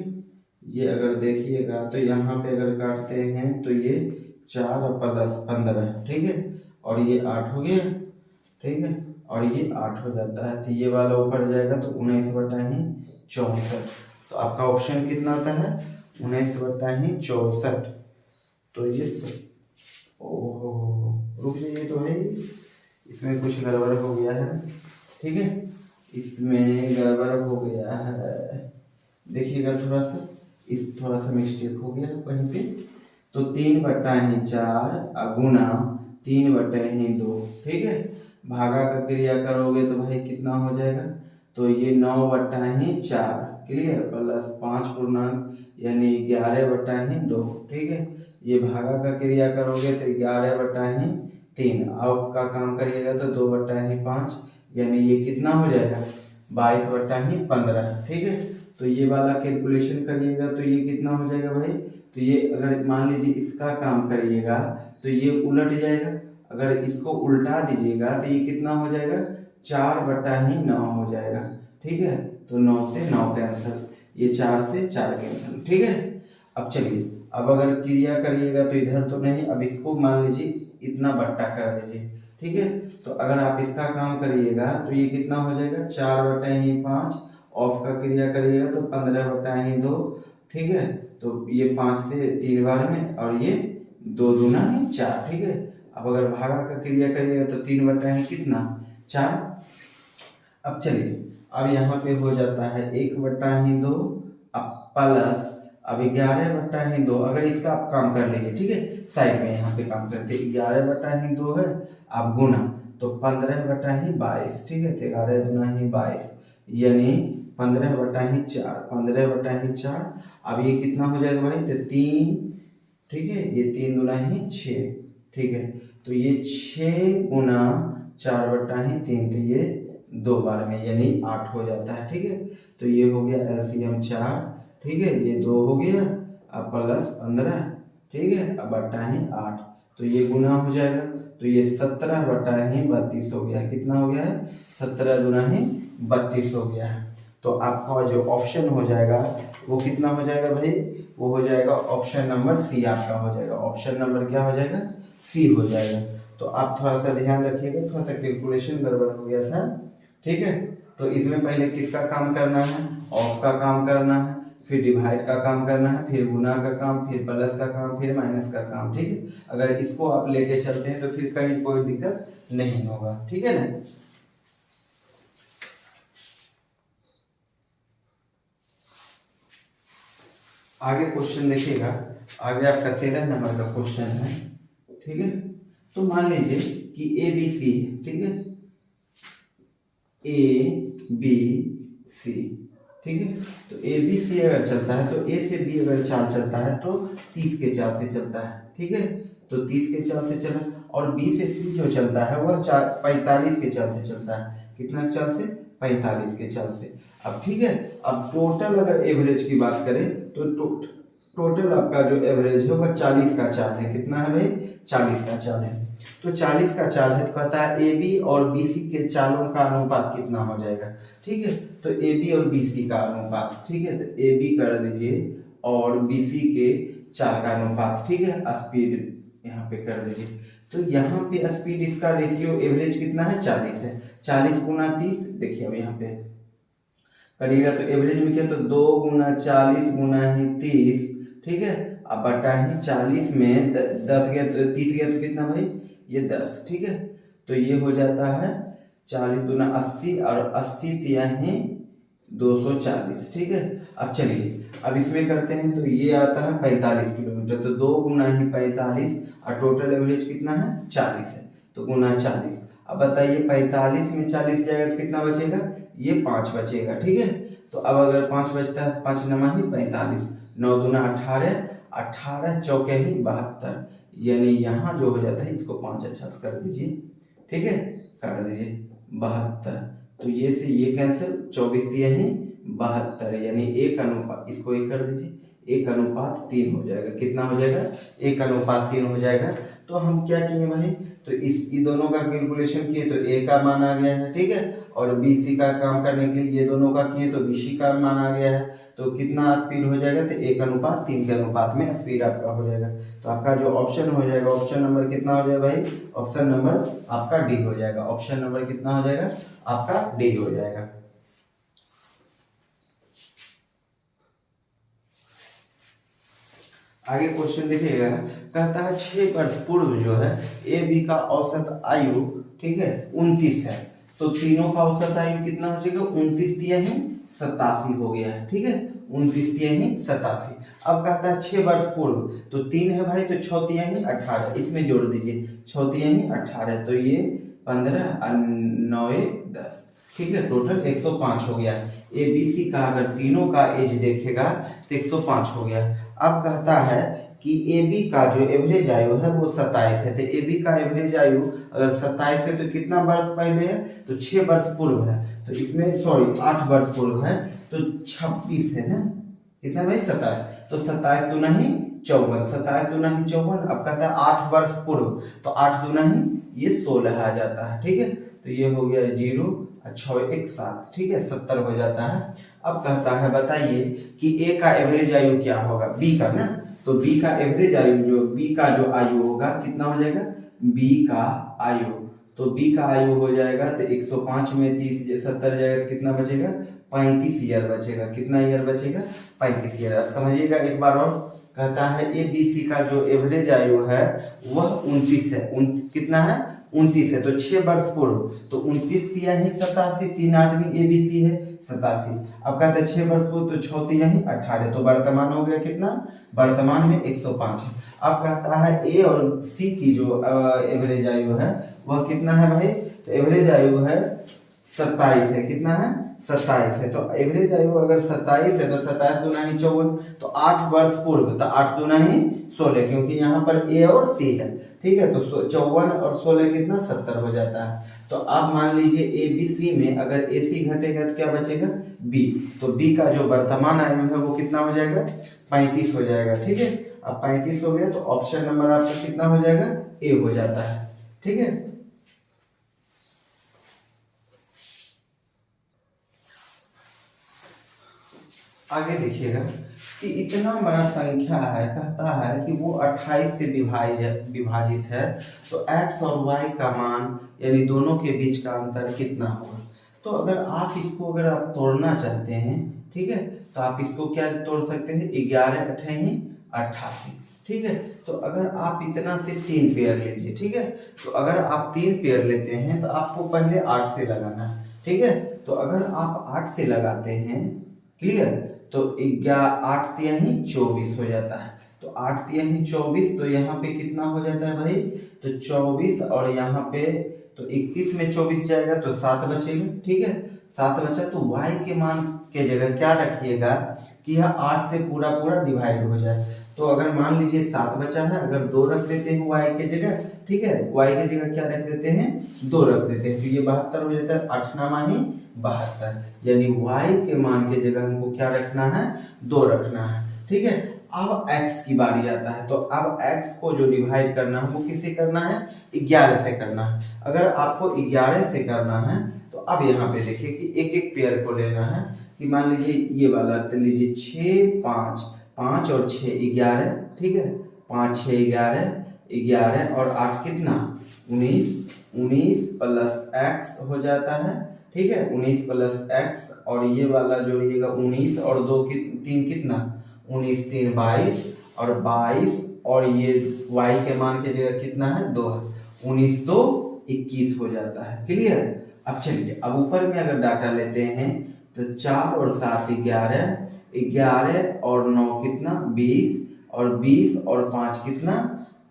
ये अगर देखिएगा तो यहाँ पे अगर काटते हैं तो ये 4 प्लस 15। ठीक है, और ये 8 हो गया। ठीक है, और ये 8 हो जाता है, तो ये वाला ऊपर जाएगा तो 19/64। तो आपका ऑप्शन कितना आता है 19/64। तो ये ओहो रुक जाइए, तो भाई इसमें कुछ गड़बड़ हो गया है। ठीक है, इसमें गड़बड़ हो गया है, देखिएगा थोड़ा सा मिस्टेक हो गया कहीं पे, तो 3/4 गुना 3/2। ठीक है, भागा का क्रिया करोगे तो भाई कितना हो जाएगा, तो ये 9/4। क्लियर, प्लस 5 पूर्णांक यानी 11/2। ठीक है, ये भागा का क्रिया करोगे तो 11/3। आपका काम करिएगा तो 2/5 यानी ये कितना हो जाएगा 22/15। ठीक है, तो ये वाला कैलकुलेशन करिएगा तो ये कितना हो जाएगा भाई, तो ये अगर मान लीजिए इसका काम करिएगा तो ये उलट जाएगा, अगर इसको उल्टा दीजिएगा तो ये कितना हो जाएगा 4/9 हो जाएगा। ठीक है, तो 9 से 9 कैंसिल, ये 4 से 4 कैंसिल। ठीक है, अब चलिए अब अगर क्रिया करिएगा तो इधर तो नहीं, अब इसको मान लीजिए इतना बट्टा कर दीजिए। ठीक है, तो अगर आप इसका काम करिएगा तो ये कितना हो जाएगा 4/5, ऑफ का क्रिया करिएगा तो 15/2। ठीक है, तो ये 5 से 3 बार में और ये 2 दूना 4। ठीक है, अब अगर भागा का क्रिया करिएगा तो 3/8 कितना 4। अब चलिए अब यहाँ पे हो जाता है 1/2 अब प्लस अब 11/2। अगर इसका आप काम कर लीजिए, ठीक है, साइड में यहाँ पे काम करते 11/2 है, आप गुना तो 15/22। ठीक है, तो 11 दूना 22 यानी 15/4, 15/4। अब ये कितना हो जाएगा भाई, तो 3। ठीक है, ये 3 दूना 6। ठीक है, तो ये 6 गुना 4/3, तो ये 2 बार में, यानी 8 हो जाता है। ठीक है, तो ये हो गया LCM 4, ठीक है, ये 2 हो गया, अब प्लस 15, ठीक है, अब बटा ही 8, तो ये गुना हो जाएगा, तो ये 17 बटा ही 32 हो गया। कितना हो गया है? 17 गुना ही 32 हो गया है। तो आपका जो ऑप्शन हो जाएगा वो कितना हो जाएगा भाई? वो हो जाएगा ऑप्शन नंबर सी आपका हो जाएगा। ऑप्शन नंबर क्या हो जाएगा? सी हो जाएगा। तो आप थोड़ा सा ध्यान रखिएगा, थोड़ा सा कैलकुलेशन गड़बड़ हो गया था। ठीक है, तो इसमें पहले किसका काम करना है? ऑफ का काम करना है, फिर डिवाइड का काम करना है, फिर गुना का काम, फिर प्लस का काम, फिर माइनस का काम। ठीक है, अगर इसको आप लेके चलते हैं तो फिर कहीं कोई दिक्कत नहीं होगा। ठीक है ना? आगे क्वेश्चन देखिएगा, आगे आपका 13 नंबर का क्वेश्चन है। ठीक है, तो मान लीजिए कि ABC, ठीक है, ABC, ठीक है, तो ABC अगर चलता है तो A से B अगर चाल चलता है तो 30 के चाल से चलता है। ठीक है, तो 30 के चाल से चला, और B से C जो चलता है वह 45 के चाल से चलता है। कितना चाल से? 45 के चाल से। अब ठीक है, अब टोटल अगर एवरेज की बात करें तो टोटल आपका जो एवरेज है वह 40 का चाल है। कितना है भाई? 40 का चाल है। तो 40 का चाल है तो कहता है AB और BC के चालों का अनुपात कितना हो जाएगा। ठीक है, तो AB और BC का अनुपात, ठीक है, तो AB कर दीजिए और BC के चाल का अनुपात, ठीक है, स्पीड यहाँ पे कर दीजिए। तो यहाँ पे स्पीड इसका रेशियो एवरेज कितना है? 40 है। 40 गुना 30, देखिए अब यहाँ पे करिएगा तो एवरेज में क्या, तो 2 गुना 40 गुना ही 30, ठीक है, अब बटा ही 40 में 10 गया तो 30 गया तो कितना भाई? ये 10। ठीक है, तो ये हो जाता है 40 गुना 80, और 80 तिहाई 240। ठीक है, अब चलिए अब इसमें करते हैं तो ये आता है 45 किलोमीटर, तो 2 गुना ही 45, और टोटल एवरेज कितना है? 40 है, तो गुना 40। अब बताइए 45 में 40 जाएगा तो कितना बचेगा? ये 5 बचेगा। ठीक है, तो अब अगर 5 बचता है, 5 नमा ही 45, 9 दूना 18, 18 चौके ही 72, यानी यहाँ जो हो जाता है इसको 5 अच्छा से कर दीजिए। ठीक है, कर दीजिए 72, तो ये से ये कैंसिल, 24 दिया ही 72, यानी 1 अनुपात, इसको 1 कर दीजिए, 1:3 हो जाएगा। कितना हो जाएगा? 1:3 हो जाएगा। तो हम क्या किए भाई, तो इस दोनों का कैलकुलेशन किए तो A का मान आ गया है। ठीक है, और BC का काम करने के लिए ये दोनों का किए तो BC का मान आ गया है। तो कितना स्पीड हो जाएगा? तो 1:3 के अनुपात में स्पीड आपका हो जाएगा। तो आपका जो ऑप्शन हो जाएगा, ऑप्शन नंबर कितना हो जाएगा भाई? ऑप्शन नंबर आपका डी हो जाएगा। ऑप्शन नंबर कितना हो जाएगा? आपका डी हो जाएगा। आगे क्वेश्चन देखिएगा, कहता है 6 वर्ष पूर्व जो है AB का औसत आयु, ठीक है, 29 है, तो तीनों का औसत आयु कितना हो जाएगा? 29 तिहाई 87 हो गया है। ठीक है, 29 तिहाई 87। अब कहता है 6 वर्ष पूर्व, तो 3 है भाई, तो 6 तिहाई 18, इसमें जोड़ दीजिए, 6 तिहाई 18, तो ये 15 और 9 10, ठीक है, टोटल 105 हो गया। ABC का अगर तीनों का एज देखेगा तो 105 हो गया। अब कहता है कि AB का जो एवरेज आयु है वो 27 है, तो AB का एवरेज आयु अगर 27 है तो कितना वर्ष पहले है? तो 6 वर्ष पूर्व है, तो इसमें सॉरी 8 वर्ष पूर्व है, तो 26 है ना, कितना भाई? 27, तो 27 दूना ही 54, 27 दूना ही 54। अब कहता है 8 वर्ष पूर्व, तो 8 दूना ही ये 16 आ जाता है। ठीक है, तो ये हो गया 0 और 6 1 7, ठीक है, 70 हो जाता है। अब कहता है बताइए कि A का एवरेज आयु क्या होगा? B का ना, तो B का एवरेज आयु जो B का जो आयु होगा कितना हो जाएगा? B का आयु, तो B का आयु हो जाएगा तो 105 में 30 70 जाएगा तो कितना बचेगा? 35 ईयर बचेगा। कितना ईयर बचेगा? 35 ईयर। अब समझिएगा एक बार और, कहता है ABC का जो एवरेज आयु है वह 29 है। कितना है? 29 है, तो 6 वर्ष पूर्व, तो 29 तिहाई 87, 3 आदमी ABC है 87। अब कहते हैं 6 वर्ष पूर्व, तो 6 तिहाई 18, तो वर्तमान हो गया कितना? वर्तमान में 105 है। अब कहता है A और C की जो एवरेज आयु है वह कितना है भाई? तो एवरेज आयु है 27 है। कितना है? 27 है, तो एवरेज आयु अगर 27 है तो 27 दूना ही 54, तो 8 वर्ष पूर्व, तो 8 दूना ही 16, क्योंकि यहाँ पर ए और सी है, ठीक है। तो 54 और 16 कितना 70 हो जाता है। तो आप मान लीजिए ए बी सी में अगर ए सी घटेगा तो क्या बचेगा बी, तो बी का जो वर्तमान आयु है वो कितना हो जाएगा 35 हो जाएगा, ठीक है। अब 35 हो गया तो ऑप्शन नंबर आपका कितना हो जाएगा ए हो जाता है, ठीक है। आगे देखिएगा कि इतना बड़ा संख्या है, कहता है कि वो 28 से विभाजित है, तो x और y का मान यानी दोनों के बीच का अंतर कितना होगा। तो अगर आप इसको अगर आप तोड़ना चाहते हैं, ठीक है, तो आप इसको क्या तोड़ सकते हैं 11 अठे 88, ठीक है। तो अगर आप इतना से 3 पेयर लीजिए, ठीक है, तो अगर आप 3 पेयर लेते हैं तो आपको पहले 8 से लगाना है, ठीक है। तो अगर आप 8 से लगाते हैं, क्लियर, तो 8 तिहाई 24 हो जाता है, तो 8 तिहाई 24, तो यहाँ पे कितना हो जाता है भाई, तो 24 और यहाँ पे तो 21 में 24 जाएगा तो 7 बचेगा, ठीक है, 7 बचा। तो y के मान के जगह क्या रखिएगा कि यह 8 से पूरा पूरा डिवाइड हो जाए। तो अगर मान लीजिए 7 बचा है, अगर 2 रख देते हैं y के जगह, ठीक है, y के जगह क्या रख देते हैं 2 रख देते हैं, तो ये 72 हो जाता है, 8 नामा ही 72, यानी y के मान के जगह हमको क्या रखना है 2 रखना है, ठीक है। अब x की बारी आता है, तो अब x को जो डिवाइड करना है वो किससे करना है 11 से करना है। अगर आपको 11 से करना है तो अब यहाँ पे देखिए कि एक एक पेयर को लेना है, कि मान लीजिए ये वाला तो लीजिए 6 5 5 और 6 11, ठीक है, 5 6 11 11 और 8 कितना 19, 19 प्लस x हो जाता है, ठीक है, 19 प्लस x और ये वाला जोड़िएगा 19 और 3 कितना 19 3 22 और 22 और ये y के मान के जगह कितना है 2 है, 19 2 21 हो जाता है, क्लियर। अब चलिए अब ऊपर में अगर डाटा लेते हैं तो 4 और 7 11, 11 और 9 कितना 20 और 20 और 5 कितना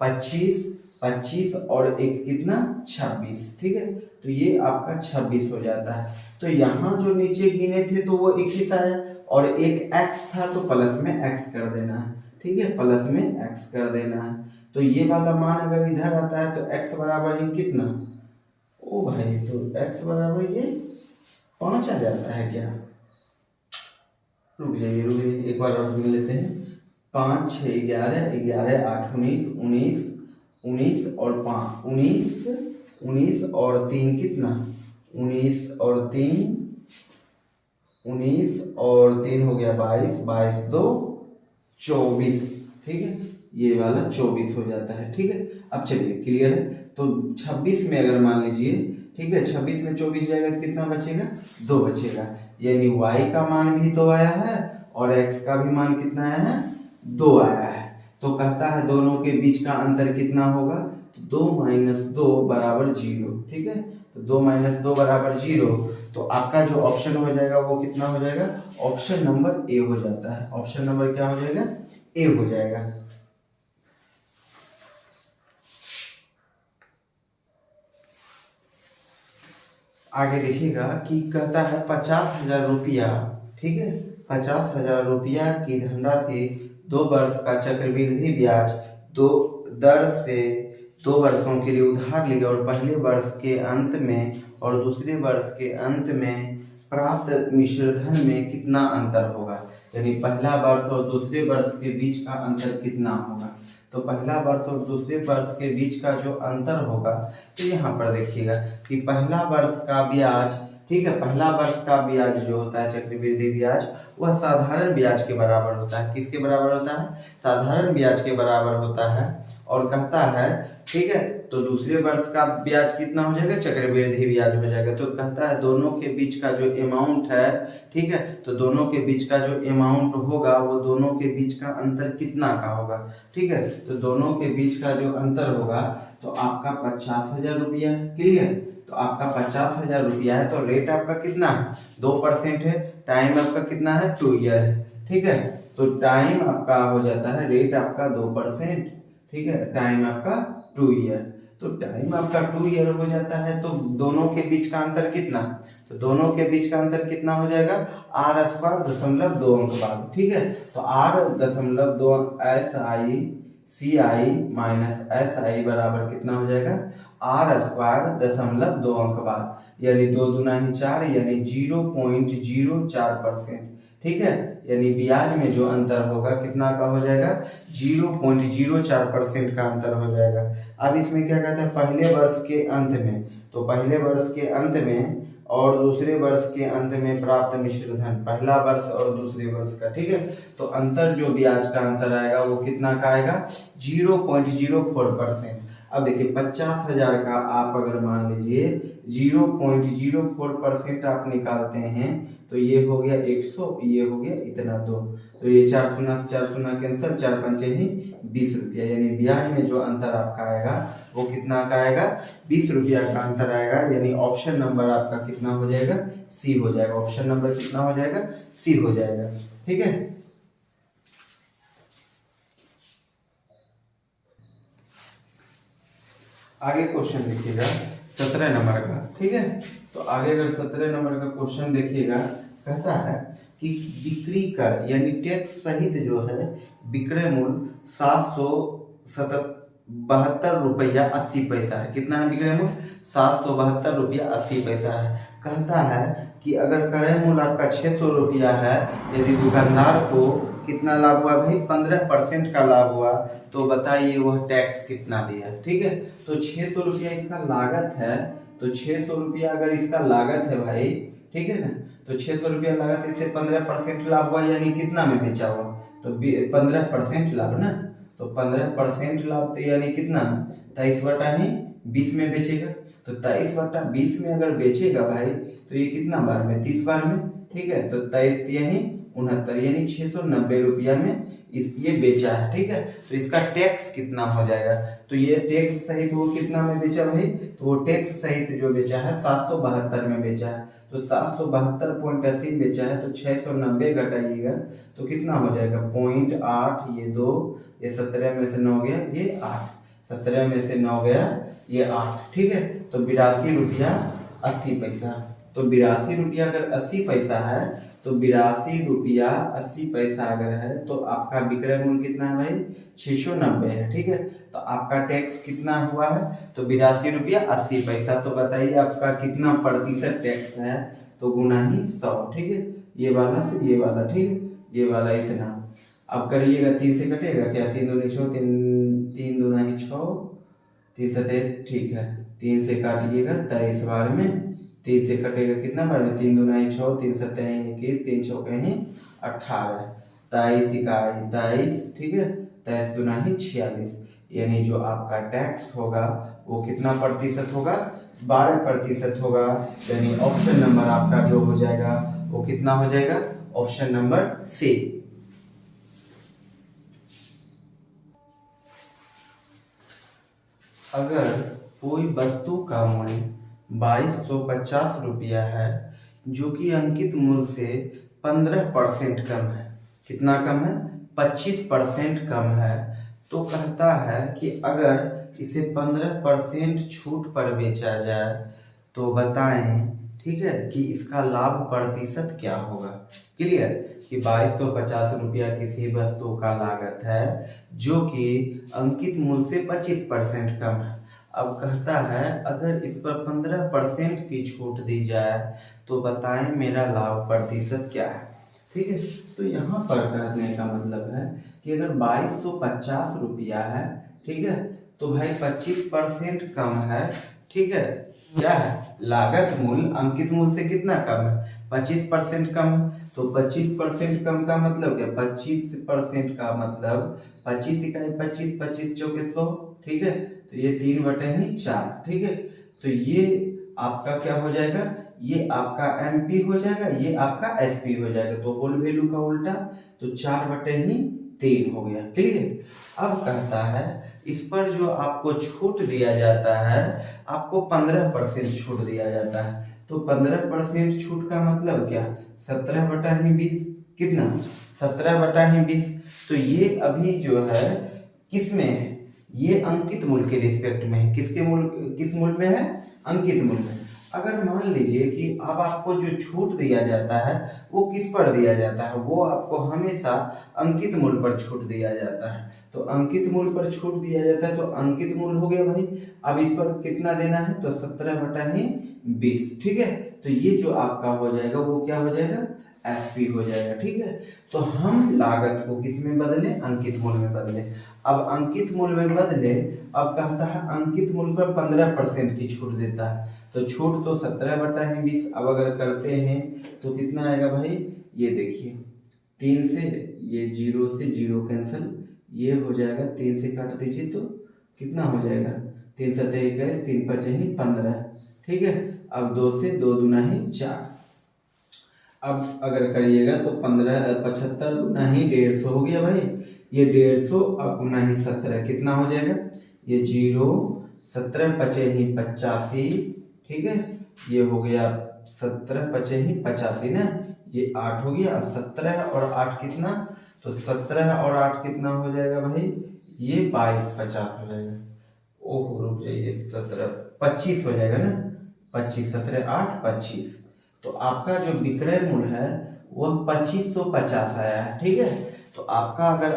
25, 25 और 1 कितना 26, ठीक है। तो ये आपका 26 हो जाता है। तो यहाँ जो नीचे गिने थे तो वो 21 आया और एक x था तो प्लस में x कर देना है, ठीक है, प्लस में x कर देना है। तो ये वाला मान अगर इधर आता है तो x बराबर है कितना, ओ भाई, तो x बराबर ये 5 आ जाता है क्या, रुक जाइए एक बार और गिन लेते हैं। 5 6 11 11 8 19 19 19 और 5 19 19 और 3 कितना 19 और 3 19 और 3 हो गया 22 22 2 24, ठीक है, ये वाला 24 हो जाता है, ठीक है। अब चलिए क्लियर है। तो 26 में अगर मान लीजिए, ठीक है, 26 में 24 जाएगा तो कितना बचेगा 2 बचेगा, यानी y का मान भी 2 आया है और x का भी मान कितना आया है 2 आया है। तो कहता है दोनों के बीच का अंतर कितना होगा, तो 2 - 2 बराबर 0, ठीक है। तो 2 - 2 बराबर 0, तो आपका जो ऑप्शन हो जाएगा वो कितना हो जाएगा, ऑप्शन नंबर ए हो जाता है। ऑप्शन नंबर क्या हो जाएगा ए हो जाएगा। आगे देखिएगा कि कहता है 50,000 रुपया, ठीक है, 50,000 रुपया की धनराशि 2 वर्ष का चक्रवृद्धि ब्याज दर से 2 वर्षों के लिए उधार लिया और पहले वर्ष के अंत में और दूसरे वर्ष के अंत में प्राप्त मिश्र धन में कितना अंतर होगा, यानी पहला वर्ष और दूसरे वर्ष के बीच का अंतर कितना होगा। तो पहला वर्ष और दूसरे वर्ष के बीच का जो अंतर होगा, तो यहाँ पर देखिएगा कि पहला वर्ष का ब्याज, ठीक है, पहला वर्ष का ब्याज जो होता है चक्रवृद्धि ब्याज, वह साधारण ब्याज के बराबर होता है। किसके बराबर होता है, साधारण ब्याज के बराबर होता है। और कहता है, ठीक है, तो दूसरे वर्ष का ब्याज कितना हो जाएगा, चक्रवृद्धि ब्याज हो जाएगा। तो कहता है दोनों के बीच का जो अमाउंट है, ठीक है, तो दोनों के बीच का जो अमाउंट होगा वो दोनों के बीच का अंतर कितना का होगा, ठीक है। तो दोनों के बीच का जो अंतर होगा तो आपका 50,000 रुपया, क्लियर। तो आपका 50,000 रुपया है, तो रेट आपका कितना है 2% है, टाइम आपका कितना है 2 ईयर है, ठीक है। तो टाइम आपका हो जाता है, रेट आपका 2%, ठीक है, टाइम आपका 2 ईयर। तो टाइम आपका 2 ईयर हो जाता है, तो दोनों के बीच का अंतर कितना, तो दोनों के बीच का अंतर कितना हो जाएगा, आर स्क्वायर 0.2 अंक बाद, ठीक है। तो R.2 SI माइनस SI बराबर कितना हो जाएगा, R स्क्वायर 0.2 अंक बाद, यानी 2 दूना ही 4, यानी 0.04%, ठीक है। यानी ब्याज में जो अंतर होगा कितना का हो जाएगा, 0.04% का अंतर हो जाएगा। अब इसमें क्या कहता है, पहले वर्ष के अंत में, तो पहले वर्ष के अंत में और दूसरे वर्ष के अंत में प्राप्त मिश्र धन, पहला वर्ष और दूसरे वर्ष का, ठीक है। तो अंतर जो ब्याज का अंतर आएगा वो कितना का आएगा, 0.04%। अब देखिए 50,000 का आप अगर मान लीजिए 0.04% आप निकालते हैं तो ये हो गया 100, ये हो गया इतना 2, तो ये 4 शून्य से 4 शून्य कैंसिल, 4 पंचे ही 20 रुपया, यानी ब्याज में जो अंतर आपका आएगा वो कितना का आएगा, 20 रुपया का अंतर आएगा। यानी ऑप्शन नंबर आपका कितना हो जाएगा, सी हो जाएगा। ऑप्शन नंबर कितना हो जाएगा, सी हो जाएगा, ठीक है। आगे क्वेश्चन देखिएगा 17 नंबर का, ठीक है। तो आगे अगर 17 नंबर का क्वेश्चन देखिएगा, कहता है कि बिक्री कर यानी टैक्स सहित जो है विक्रय मूल्य 772 रुपया 80 पैसा है। कितना है विक्रय मूल्य, 772 रुपया 80 पैसा है। कहता है कि अगर क्रय मूल्य आपका 600 रुपया है, यदि दुकानदार को कितना लाभ हुआ भाई, 15% का लाभ हुआ, तो बताइए वह टैक्स कितना दिया, ठीक है। तो 600 रुपया इसका लागत है, तो 600 रुपया अगर इसका लागत है भाई, ठीक है ना, तो 600 रुपया लागत, इसे 15% लाभ हुआ, यानी कितना में बेचा हुआ, तो 15% लाभ ना, तो 15% लाभ तो यानी कितना, 23/20 में बेचेगा। तो 23/20 में अगर बेचेगा भाई तो ये कितना बार में, 30 बार में, ठीक है। तो 23 यानी 69, यानी 690 रुपया में ये बेचा है, ठीक है। तो इसका टैक्स कितना हो जाएगा, तो ये टैक्स सहित वो कितना में बेचा भाई, तो वो टैक्स सहित जो बेचा है 772 में बेचा है। तो 772.80 बेचा है, तो 690 घटाइएगा तो कितना हो जाएगा, 0.8, ये 2, ये 17 में से 9 गया, ये 8, 17 में से 9 गया, ये 8, ठीक है। तो 82 रुपया 80 पैसा। तो 82 रुपया अगर 80 पैसा है, तो 82 रुपया 80 पैसा अगर है, तो आपका विक्रय मूल्य कितना है भाई, 690 है, ठीक है। तो आपका टैक्स कितना हुआ है, तो 82 रुपया 80 पैसा। तो बताइए आपका कितना प्रतिशत टैक्स है, तो गुना ही 100, ठीक है। ये वाला से ये वाला, ठीक है, ये वाला इतना। अब करिएगा 3 से कटेगा क्या, 3 दूनी 6, 3 दूना ही 6, 3 7, ठीक है। 3 से काटिएगा 23 बार में, 3 से कटेगा कितना बार में, 3 दूना ही 6, 3 7 21, 3 6 18, 23 इकाई 23, ठीक है। 23 दूना ही 46, यानी जो आपका टैक्स होगा वो कितना प्रतिशत होगा, 12% होगा। यानी ऑप्शन नंबर आपका जो हो जाएगा वो कितना हो जाएगा, ऑप्शन नंबर सी। अगर कोई वस्तु का मूल्य 2250 रुपया है, जो कि अंकित मूल्य से 15% कम है, कितना कम है, 25% कम है, तो कहता है कि अगर इसे 15% छूट पर बेचा जाए तो बताएं, ठीक है, कि इसका लाभ प्रतिशत क्या होगा। क्लियर, कि 2250 रुपया किसी वस्तु का लागत है जो कि अंकित मूल्य से 25% कम है। अब कहता है अगर इस पर 15% की छूट दी जाए तो बताएं मेरा लाभ प्रतिशत क्या है, ठीक है। तो यहाँ पर कहने का मतलब है कि अगर 2250 रुपया है, ठीक है, तो भाई 25% कम है, ठीक है, क्या है, लागत मूल्य अंकित मूल्य से कितना कम है, 25% कम है। तो 25% कम का मतलब क्या, 25% का मतलब 25 इकाई 25, 25 चौके 100, ठीक है। तो ये 3/4, ठीक है। तो ये आपका क्या हो जाएगा, ये आपका MP हो जाएगा, ये आपका SP हो जाएगा। तो होल वैल्यू का उल्टा, तो 4/3 हो गया। क्लियर। अब कहता है इस पर जो आपको छूट दिया जाता है, आपको 15% छूट दिया जाता है। तो 15% छूट का मतलब क्या, 17/20, कितना, 17/20। तो ये अभी जो है किस में है, ये अंकित मूल्य के रिस्पेक्ट में है, किसके मूल्य, किस मूल्य में है, अंकित मूल्य में। अगर मान लीजिए कि अब आपको जो छूट दिया जाता है वो किस पर दिया जाता है, वो आपको हमेशा अंकित मूल्य पर छूट दिया जाता है। तो अंकित मूल्य पर छूट दिया जाता है तो अंकित मूल्य हो गया भाई। अब इस पर कितना देना है, तो 17/20, ठीक है। तो ये जो आपका हो जाएगा वो क्या हो जाएगा, एसपी हो जाएगा, ठीक है। तो हम लागत को किस में बदले, अंकित मूल्य में बदले। अब अंकित मूल्य में बदले, अब कहता है अंकित मूल्य पर 15% की छूट देता है। तो छूट तो 17/20। अब अगर करते हैं तो कितना आएगा भाई, ये देखिए 3 से ये 0 से 0 कैंसिल, ये हो जाएगा 3 से काट दीजिए तो कितना हो जाएगा, 3 7 21, 3 5 15, ठीक है। अब 2 से 2 दूना ही 4। अब अगर करिएगा तो 75 दूना ही 150 हो गया भाई। ये 150 अब गुना ही 17 कितना हो जाएगा, ये 0 17 5 85, ठीक है। ये हो गया 17 5 85 ना, ये 8 हो गया। 17 और 8 कितना, तो 17 और 8 कितना हो जाएगा भाई, ये 22 50 हो जाएगा। ओह रुक जाइए, 17 25 हो जाएगा ना, 25 17 8 25। तो आपका जो विक्रय मूल्य है वह 2550 आया है, ठीक है। तो आपका अगर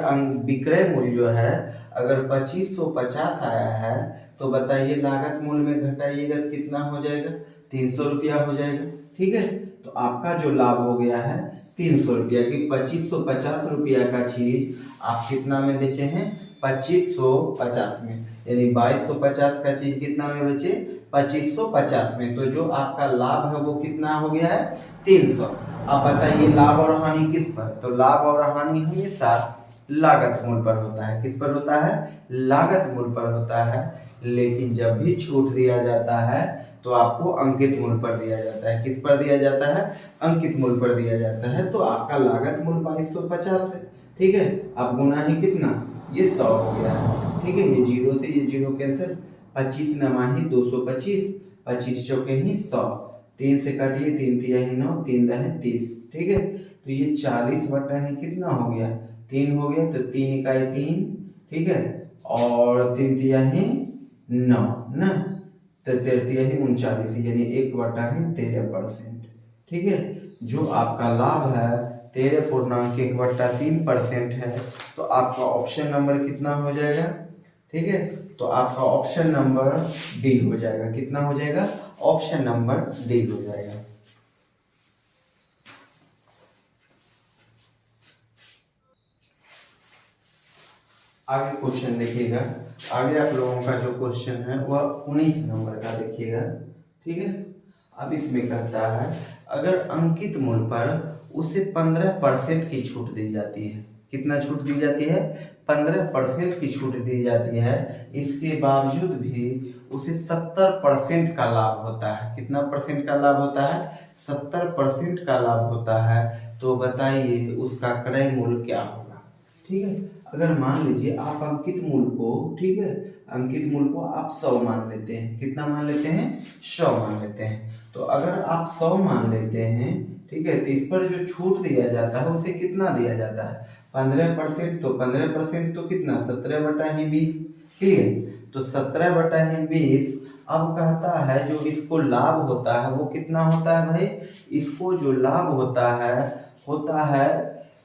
विक्रय मूल्य जो है अगर 2550 आया है तो बताइए लागत मूल्य में घटाइएगा तो कितना हो जाएगा, 300 रुपया हो जाएगा, ठीक है। तो आपका जो लाभ हो गया है 300 रुपया की 2550 रुपया का चीज आप कितना में बेचे हैं, 2550 में, यानी 2250 का चीज कितना में बेचे, 2550 में। तो जो आपका लाभ है वो कितना हो गया है, 300। अब बताइए लाभ और हानि किस पर, तो लाभ और हानि हमेशा लागत मूल्य पर होता है। किस पर होता है, लागत मूल्य पर होता है। लेकिन जब भी छूट दिया जाता है तो आपको अंकित मूल्य पर दिया जाता है। किस पर दिया जाता है, अंकित मूल्य पर दिया जाता है। तो आपका लागत मूल्य 2250 है, ठीक है। अब गुना ही कितना, ये 100 हो गया है, ठीक है। ये 0 से ये 0 कैंसिल, 25 नवाही 225, 25 चौके ही 100, 3 से काटिए 3 तिया ही 9, 3 दहे 30, ठीक है। तो ये 40 बटा ही कितना हो गया, 3 हो गया। तो 3 इकाई 3, ठीक है, और 3 तिया ही 9 ना, तो 13 तिया ही 39, यानी 1/13%, ठीक है। जो आपका लाभ है 13.1/3% है। तो आपका ऑप्शन नंबर कितना हो जाएगा, ठीक है। तो आपका ऑप्शन नंबर डी हो जाएगा, कितना हो जाएगा, ऑप्शन नंबर डी हो जाएगा। आगे क्वेश्चन देखिएगा। आगे आप लोगों का जो क्वेश्चन है वह 19 नंबर का देखिएगा, ठीक है। अब इसमें कहता है अगर अंकित मूल्य पर उसे 15% की छूट दी जाती है, कितना छूट दी जाती है, 15% की छूट दी जाती है, इसके बावजूद भी उसे 70% का लाभ होता है। कितना परसेंट का लाभ होता है, 70% का लाभ होता है। तो बताइए उसका क्रय मूल्य क्या होगा, ठीक है। अगर मान लीजिए आप अंकित मूल्य को, ठीक है, अंकित मूल्य को आप 100 मान लेते हैं, कितना मान लेते हैं, 100 मान लेते हैं। तो अगर आप 100 मान लेते हैं, ठीक है, तो इस पर जो छूट दिया जाता है उसे कितना दिया जाता है, 15%। तो 15% तो कितना, 17/20, क्लियर। तो 17/20। अब कहता है जो इसको लाभ होता है वो कितना होता है भाई, इसको जो लाभ होता है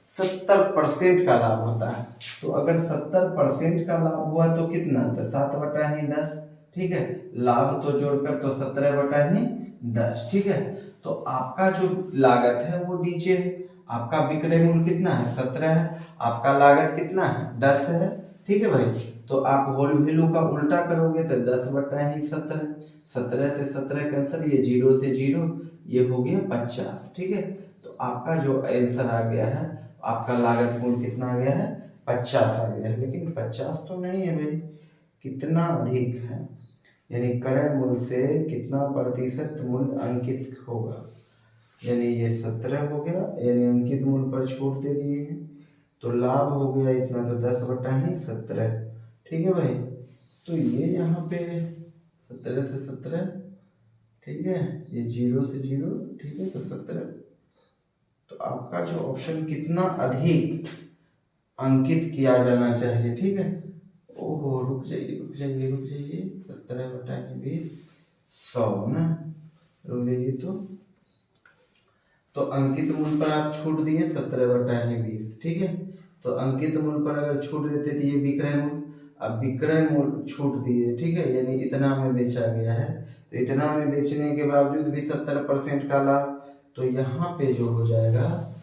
70% का लाभ होता है। तो अगर 70% का लाभ हुआ तो कितना, तो 7/10, ठीक है। लाभ तो जोड़कर तो 17/10, ठीक है। तो आपका जो लागत है वो नीचे है, आपका विक्रय मूल्य कितना है, 17 है, आपका लागत कितना है, 10 है, ठीक है भाई। तो आप होल वैल्यू का उल्टा करोगे तो 10/17, 17 से 17 कैंसिल, ये 0 से 0, ये हो गया 50, ठीक है। तो आपका जो आंसर आ गया है, आपका लागत मूल्य कितना आ गया है, 50 आ गया है। लेकिन 50 तो नहीं है भाई, कितना अधिक है, यानी क्रय मूल्य से कितना प्रतिशत मूल्य अंकित होगा, यानी ये 17 हो गया, यानी अंकित मूल्य पर छूट दे दिए हैं। तो लाभ हो गया इतना, तो 10/17, ठीक है भाई। तो ये यहाँ पे 17 से 17, ठीक है, ये 0 से 0, ठीक है, तो 17। तो आपका जो ऑप्शन कितना अधिक अंकित किया जाना चाहिए, ठीक है। ओहो रुक जाइए रुक जाइए रुक जाइए, 17/20, 100 ना, रुक जाइए। तो अंकित मूल पर आप छूट दिए 17/20, ठीक है। तो अंकित मूल पर अगर छूट देते तो ये विक्रय मूल, अब विक्रय मूल छूट दिए, ठीक है, यानी इतना में बेचा गया है। तो इतना में बेचने के बावजूद भी 70% का लाभ, तो यहाँ पे जो हो जाएगा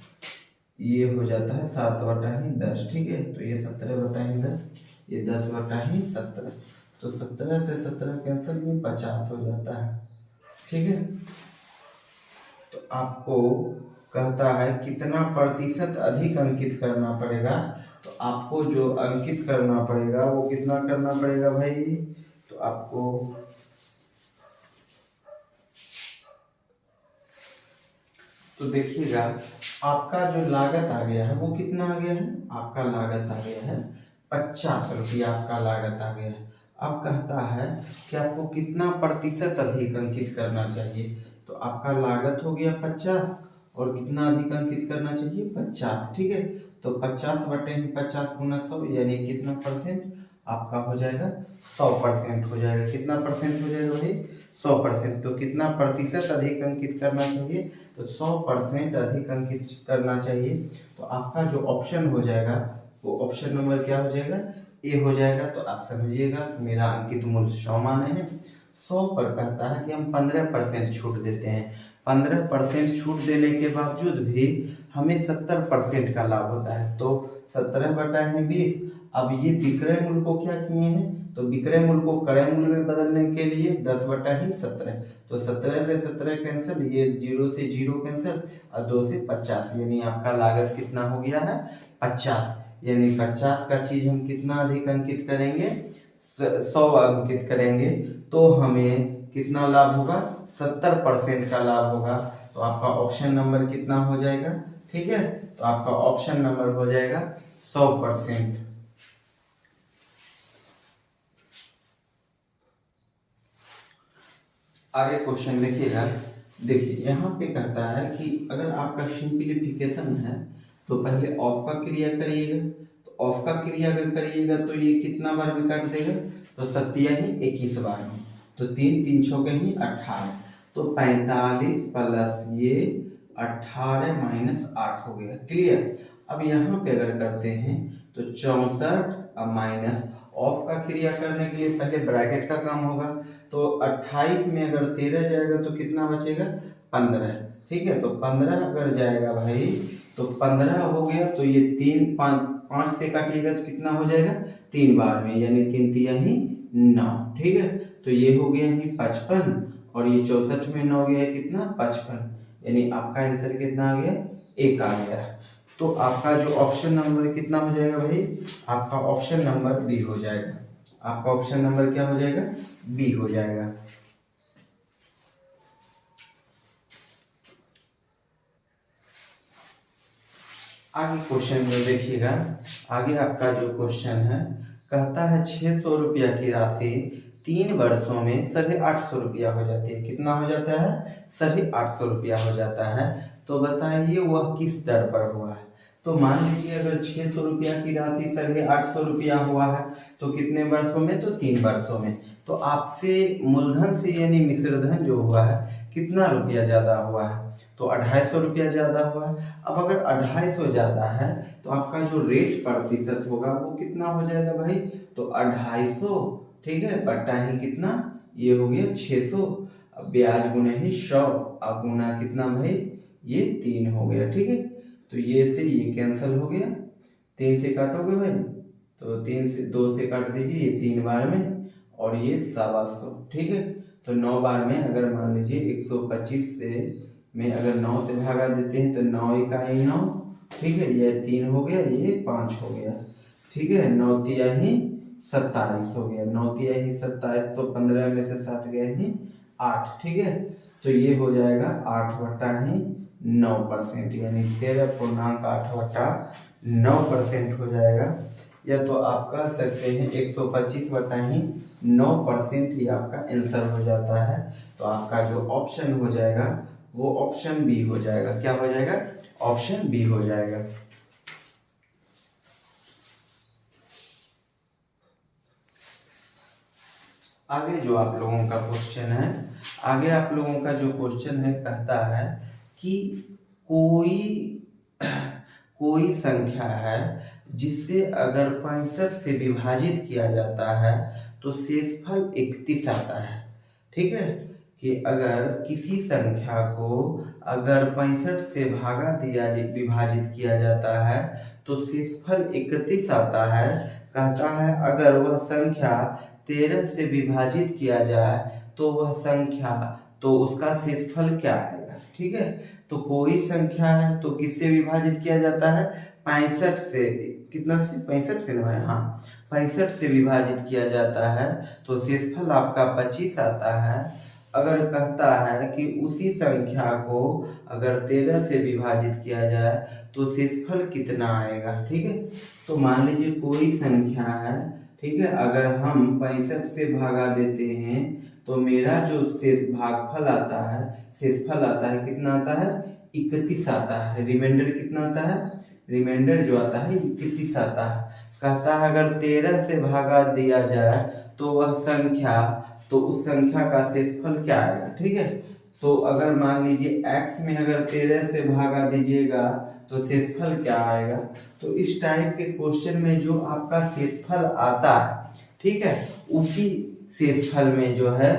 ये हो जाता है 7/10, ठीक है। तो ये 17/10, ये 10/17, तो 17 से 17 कैंसिल, ये 50 हो जाता है, ठीक है। तो आपको कहता है कितना प्रतिशत अधिक अंकित करना पड़ेगा, तो आपको जो अंकित करना पड़ेगा वो कितना करना पड़ेगा भाई, तो आपको तो देखिएगा आपका जो लागत आ गया है वो कितना आ गया है, आपका लागत आ गया है 50 रुपया, आपका लागत आ गया है। अब कहता है कि आपको कितना प्रतिशत अधिक अंकित करना चाहिए, तो आपका लागत हो गया 50 और कितना अधिक अंकित करना चाहिए 50, ठीक है। तो 50/50 गुना 100 यानी कितना परसेंट आपका हो जाएगा, 100% हो जाएगा। कितना परसेंट हो जाएगा भाई, 100%। तो कितना प्रतिशत अधिक अंकित करना चाहिए, तो 100% अधिक अंकित करना चाहिए। तो आपका जो ऑप्शन हो जाएगा वो ऑप्शन नंबर क्या हो जाएगा, ए हो जाएगा। तो आप समझिएगा मेरा अंकित मूल्य 100 माने हैं। 100 पर कहता है कि हम 15% छूट देते हैं। 15% छूट देने के बावजूद भी हमें 70% का लाभ होता है। तो 17/20, अब ये विक्रय मूल्य को क्या किए हैं, तो विक्रय मूल्य को क्रय मूल्य में बदलने के लिए 10/17, तो 17 से 17 कैंसिल, ये 0 से 0 कैंसिल और 2 से 50, यानी आपका लागत कितना हो गया है 50। यानी 50 का चीज हम कितना अधिक अंकित करेंगे, 100 अंकित करेंगे, तो हमें कितना लाभ होगा, 70% का लाभ होगा। तो आपका ऑप्शन नंबर कितना हो जाएगा, ठीक है। तो आपका ऑप्शन नंबर हो जाएगा 100%। आगे क्वेश्चन देखिएगा। देखिए यहाँ पे कहता है कि अगर आपका सिंप्लीफिकेशन है तो पहले ऑफ का क्रिया करिएगा। तो ऑफ का क्रिया अगर करिएगा तो ये कितना बार में काट देगा, तो 21 बार में। तो 3 6 ही 18, तो 45 प्लस ये 18 माइनस 8 हो गया, क्लियर। अब यहाँ पे अगर करते हैं तो 64 माइनस ऑफ का क्रिया करने के लिए पहले ब्रैकेट का काम होगा। तो 28 में अगर 13 जाएगा तो कितना बचेगा 15, ठीक है। तो 15 अगर जाएगा भाई तो 15 हो गया, तो ये 5 से काटिएगा तो कितना हो जाएगा 3 बार में, यानी 3 तिया ही 9, ठीक है। तो ये हो गया ही 55 और ये 64 में 9 गया कितना 55, यानी आपका आंसर कितना आ गया 1 आ गया। तो आपका जो ऑप्शन नंबर कितना हो जाएगा भाई, आपका ऑप्शन नंबर बी हो जाएगा। आपका ऑप्शन नंबर क्या हो जाएगा, बी हो जाएगा। आगे क्वेश्चन में देखिएगा। आगे आपका जो क्वेश्चन है कहता है 600 रुपया की राशि 3 वर्षों में 850 रुपया हो जाती है। कितना हो जाता है, 850 रुपया हो जाता है। तो बताइए वह किस दर पर हुआ है। तो मान लीजिए अगर 600 रुपया की राशि 850 रुपया हुआ है तो कितने वर्षों में, तो 3 वर्षों में। तो आपसे मूलधन से यानी मिश्रधन जो हुआ है कितना रुपया ज्यादा हुआ है, तो 250 रुपया ज्यादा हुआ है। अब अगर 250 ज्यादा है तो आपका जो रेट प्रतिशत होगा वो कितना हो जाएगा भाई, तो 250, ठीक है, बट्टा ही कितना, ये हो गया 600, ब्याज गुना ही 100, अब गुना कितना भाई, ये 3 हो गया, ठीक है। तो ये से ये कैंसिल हो गया, 3 से काटोगे भाई तो 3 से 2 से काट दीजिए, ये 3 बार में और ये 125, ठीक है। तो 9 बार में अगर मान लीजिए 125 से में अगर 9 से भागा देते हैं तो 9 इकाई 9, ठीक है, ये 3 हो गया, ये 5 हो गया, ठीक है। 9 तिया ही 27 हो गया, 9 तिया ही 27, तो 15 में से 7 गया ही 8, ठीक है। तो ये हो जाएगा 8/9%, यानी 13.8/9% हो जाएगा। या तो आप कह सकते हैं 125/9% ही आपका आंसर हो जाता है। तो आपका जो ऑप्शन हो जाएगा वो ऑप्शन बी हो जाएगा। क्या हो जाएगा, ऑप्शन बी हो जाएगा। आगे जो आप लोगों का क्वेश्चन है, आगे आप लोगों का जो क्वेश्चन है कहता है कि कोई कोई संख्या है जिससे अगर 65 से विभाजित किया जाता है तो शेषफल 31 आता है। ठीक है, कि अगर किसी संख्या को अगर 65 से विभाजित किया जाता है तो शेषफल 31 आता है। कहता है अगर वह संख्या 13 से विभाजित किया जाए तो वह संख्या तो उसका शेषफल क्या आएगा। ठीक है, तो कोई संख्या है तो किससे विभाजित किया जाता है, 65 से, कितना से, 65 से ना है, हाँ 65 से विभाजित किया जाता है तो शेषफल आपका 25 आता है। अगर कहता है कि उसी संख्या को अगर 13 से विभाजित किया जाए तो शेषफल कितना आएगा। ठीक है, तो मान लीजिए कोई संख्या है, ठीक है, अगर हम 65 से भागा देते हैं तो मेरा जो शेष भागफल आता है, शेषफल आता है, कितना आता है, 31 आता है। रिमाइंडर कितना आता है, रिमाइंडर जो आता है 31 आता है। कहता है अगर 13 से भागा दिया जाए तो वह संख्या, तो उस संख्या का शेषफल क्या आएगा। ठीक है, तो अगर मान लीजिए x में अगर 13 से भागा दीजिएगा तो शेषफल क्या आएगा। तो इस टाइप के क्वेश्चन में जो आपका शेषफल आता है, ठीक है, उसी शेषफल में जो है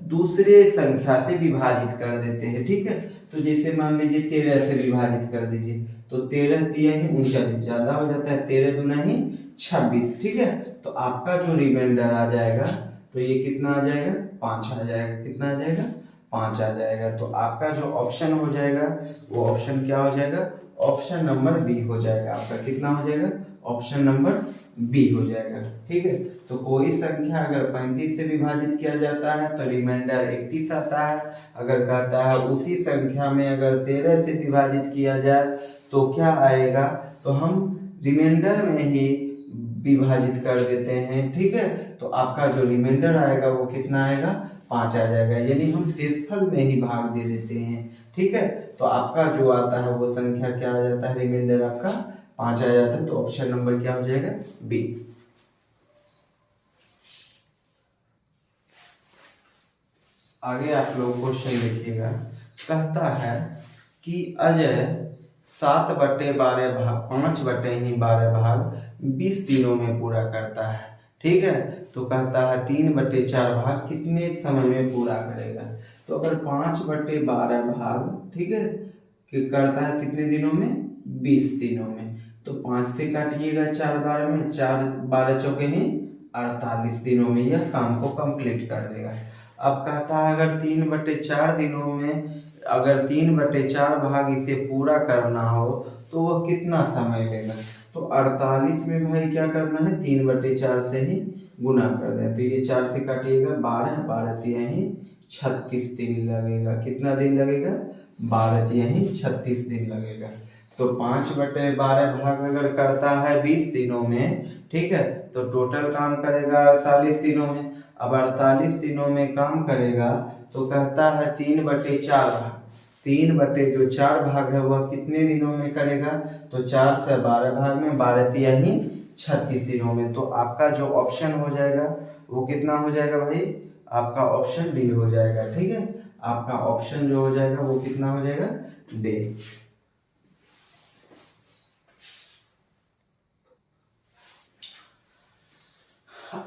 दूसरे संख्या से विभाजित कर देते हैं। ठीक है, तो जैसे मान लीजिए 13 से विभाजित कर दीजिए तो 13 तिया ही 39, ज्यादा हो जाता है, 13 दूना ही 26। ठीक है, तो आपका जो रिमाइंडर आ जाएगा तो ये कितना आ जाएगा, 5 आ जाएगा। कितना आ जाएगा, 5 आ जाएगा। तो आपका जो ऑप्शन हो जाएगा वो ऑप्शन क्या हो जाएगा, ऑप्शन नंबर बी हो जाएगा। आपका कितना हो जाएगा, ऑप्शन नंबर बी हो जाएगा। ठीक है, तो कोई संख्या अगर 35 से विभाजित किया जाता है तो रिमाइंडर 31 आता है। अगर कहता है उसी संख्या में अगर 13 से विभाजित किया जाए तो क्या आएगा, तो हम रिमाइंडर में ही विभाजित कर देते हैं। ठीक है, तो आपका जो रिमाइंडर आएगा वो कितना आएगा, 5 आ जाएगा, यानी हम शेषफल में ही भाग दे देते हैं। ठीक है, तो आपका जो आता है वो संख्या क्या आ जाता है, रिमाइंडर आपका 5 आ जाता है। तो ऑप्शन नंबर क्या हो जाएगा, बी। आगे आप लोग क्वेश्चन देखिएगा, कहता है कि अजय 7/12 भाग 5/12 भाग 20 दिनों में पूरा करता है। ठीक है, तो कहता है 3/4 भाग कितने समय में पूरा करेगा। तो अगर 5/12 भाग, ठीक है, कि करता है कितने दिनों में, 20 दिनों में, तो 5 से काटिएगा 4 बार में, 4 12 चौके ही 48 दिनों में यह काम को कंप्लीट कर देगा। अब कहता है अगर 3/4 दिनों में अगर 3/4 भाग इसे पूरा करना हो तो वह कितना समय लेगा। तो 48 में भाई क्या करना है, 3/4 से ही गुना कर दें। तो ये 4 से काटिएगा 12, 12 तिया ही 36 दिन लगेगा। कितना दिन लगेगा, 12 तिया ही 36 दिन लगेगा। तो 5/12 भाग अगर करता है 20 दिनों में, ठीक है, तो टोटल काम करेगा 48 दिनों में। अब 48 दिनों में काम करेगा तो कहता है 3/4 भाग, 3/4 भाग है वह कितने दिनों में करेगा, तो 4 से 12 भाग में, 12 तिया ही 36 दिनों में। तो आपका जो ऑप्शन हो जाएगा वो कितना हो जाएगा भाई, आपका ऑप्शन डी हो जाएगा। ठीक है, आपका ऑप्शन जो हो जाएगा वो कितना हो जाएगा, डी।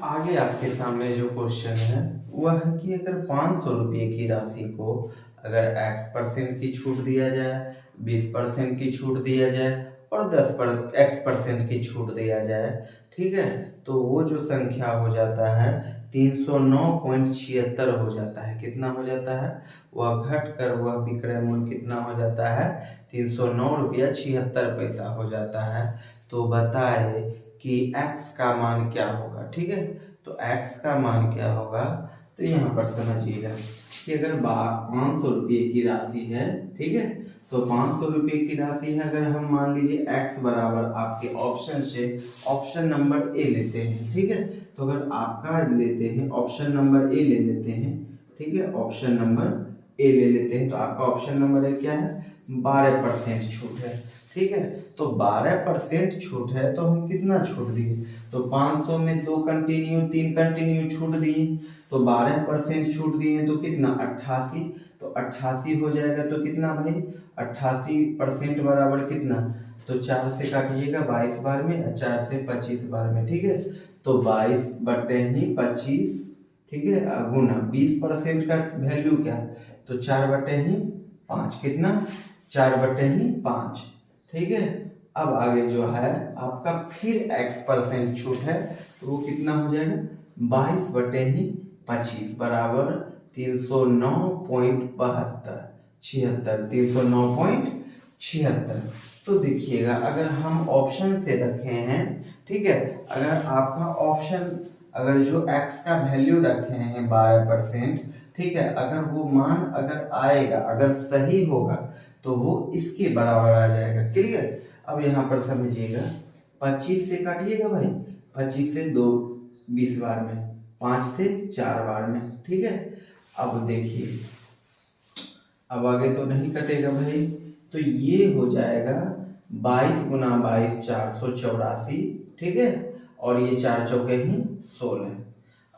आगे आपके सामने जो क्वेश्चन है वह है कि अगर 500 रुपये की राशि को अगर x% की छूट दिया जाए, 20% की छूट दिया जाए और 10x% की छूट दिया जाए, ठीक है, तो वो जो संख्या हो जाता है 309.76 हो जाता है। कितना हो जाता है, वह घट कर वह विक्रय मूल्य कितना हो जाता है, 309.76 हो जाता है। तो बताए कि x का मान क्या होगा। ठीक है, तो x का मान क्या होगा, तो यहाँ पर समझिएगा कि अगर 500 रुपये की राशि है, ठीक है, तो 500 रुपये की राशि है, अगर हम मान लीजिए x बराबर आपके ऑप्शन से ऑप्शन नंबर ए लेते हैं। ठीक है, तो अगर आपका लेते हैं ऑप्शन नंबर ए ले लेते हैं, ठीक है, ऑप्शन नंबर ए ले लेते हैं, तो आपका ऑप्शन नंबर ए क्या है, 12% छूट है। ठीक है। तो 12% छूट है तो हम कितना छूट दिए, तो 500 में 2 कंटिन्यू 3 कंटिन्यू छूट दिए, तो 12% छूट दिए तो कितना 88, तो 88 हो जाएगा तो कितना भाई 88% बराबर कितना, तो 4 से काटिएगा 22 बार में, 4 से 25 बार में, ठीक है। तो 22/25, ठीक है, गुना 20% का वैल्यू क्या, तो 4/5, कितना 4/5, ठीक है। अब आगे जो है आपका फिर x% छूट है तो वो कितना हो जाएगा 22/25 बराबर 309.76, 309.76। तो देखिएगा अगर हम ऑप्शन से रखे हैं, ठीक है, अगर आपका ऑप्शन अगर जो x का वैल्यू रखे हैं 12%, ठीक है, अगर वो मान अगर आएगा, अगर सही होगा तो वो इसके बराबर आ जाएगा। क्लियर। अब यहाँ पर समझिएगा 25 से काटिएगा भाई, 25 से 2 20 बार में, 5 से 4 बार में, ठीक है। अब देखिए अब आगे तो नहीं कटेगा भाई, तो ये हो जाएगा 22 गुना 22 484, ठीक है, और ये 4 चौके ही 16।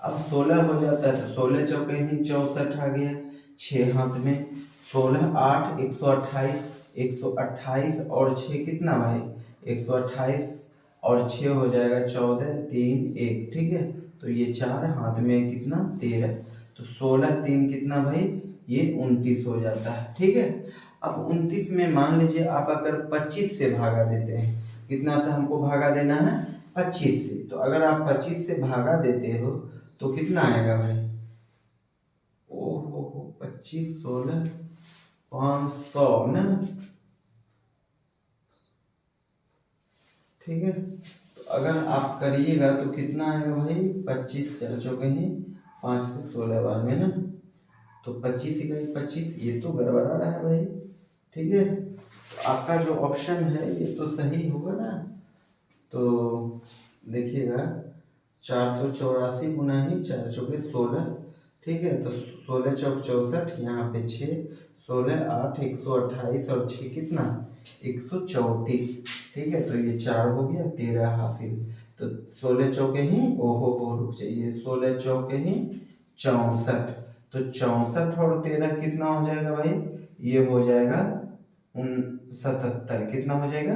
अब 16 हो जाता है तो 16 चौके ही 64 आ गया, 6 हाथ में, 16 8 128, 128 और 6 कितना भाई 128 और 6 हो जाएगा 14 3 1, ठीक है। तो ये 4 हाथ में कितना 13, तो 16 3 कितना भाई ये 29 हो जाता है, ठीक है। अब 29 में मान लीजिए आप अगर 25 से भागा देते हैं, कितना से हमको भागा देना है 25 से, तो अगर आप 25 से भागा देते हो तो कितना आएगा भाई, ओहो 25 16 500 ना, ठीक है। तो अगर आप करिएगा तो कितना आएगा भाई 25 4 चौके ही 5 से 16 बार में ना, तो 25 इकाई 25, ये तो गड़बड़ा रहा है भाई, ठीक है। तो आपका जो ऑप्शन है ये तो सही होगा ना, तो देखिएगा 484 गुना ही 4 चौके 16, ठीक है, तो 16 चौक 64, यहाँ पे 6, 16 8 128 और 6 कितना 134, ठीक है। तो ये 4 हो गया 13 हासिल, तो 16 चौके ही ओहो रुक जाइए 16 चौके ही 64, तो 64 और 13 कितना हो जाएगा भाई, ये हो जाएगा 77, कितना हो जाएगा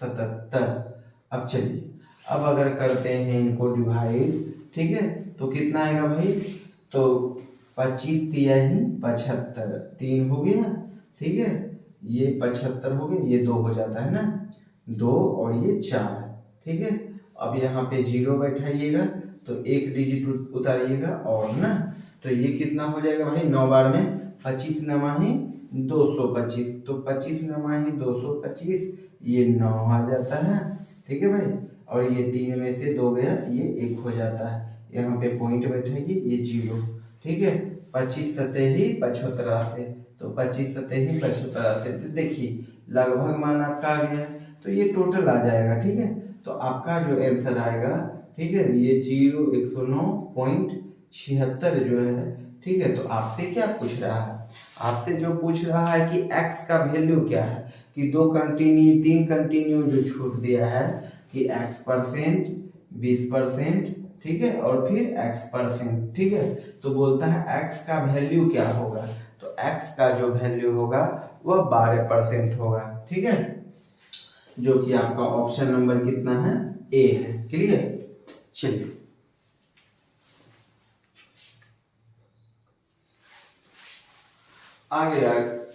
77। अब चलिए अब अगर करते हैं इनको डिवाइड, ठीक है, तो कितना आएगा भाई, तो 25 तिया ही 75, 3 हो गया, ठीक है, ये 75 हो गया, ये 2 हो जाता है ना, 2 और ये 4, ठीक है। अब यहाँ पे 0 बैठाइएगा तो 1 डिजिट उतारिएगा और ना, तो ये कितना हो जाएगा भाई 9 बार में 25 नवाही 225, तो 25 नवाही 225, ये 9 आ जाता है, ठीक है भाई, और ये 3 में से 2 गया, ये 1 हो जाता है, यहाँ पे पॉइंट बैठेगी, ये 0, ठीक है। 25 सतही 75 से, तो 25 सतही 75 से, तो देखिए लगभग मान आपका आ गया, तो ये टोटल आ जाएगा, ठीक है। तो आपका जो आंसर आएगा, ठीक है, ये 109.76 जो है, ठीक है। तो आपसे क्या पूछ रहा है, आपसे जो पूछ रहा है कि x का वैल्यू क्या है, कि 2 कंटिन्यू 3 कंटिन्यू जो छूट दिया है कि x%, 20%, ठीक है, और फिर x%, ठीक है। तो बोलता है x का वैल्यू क्या होगा, तो x का जो वैल्यू होगा वह 12% होगा, ठीक है, जो कि आपका ऑप्शन नंबर कितना है ए है। क्लियर। चलिए आगे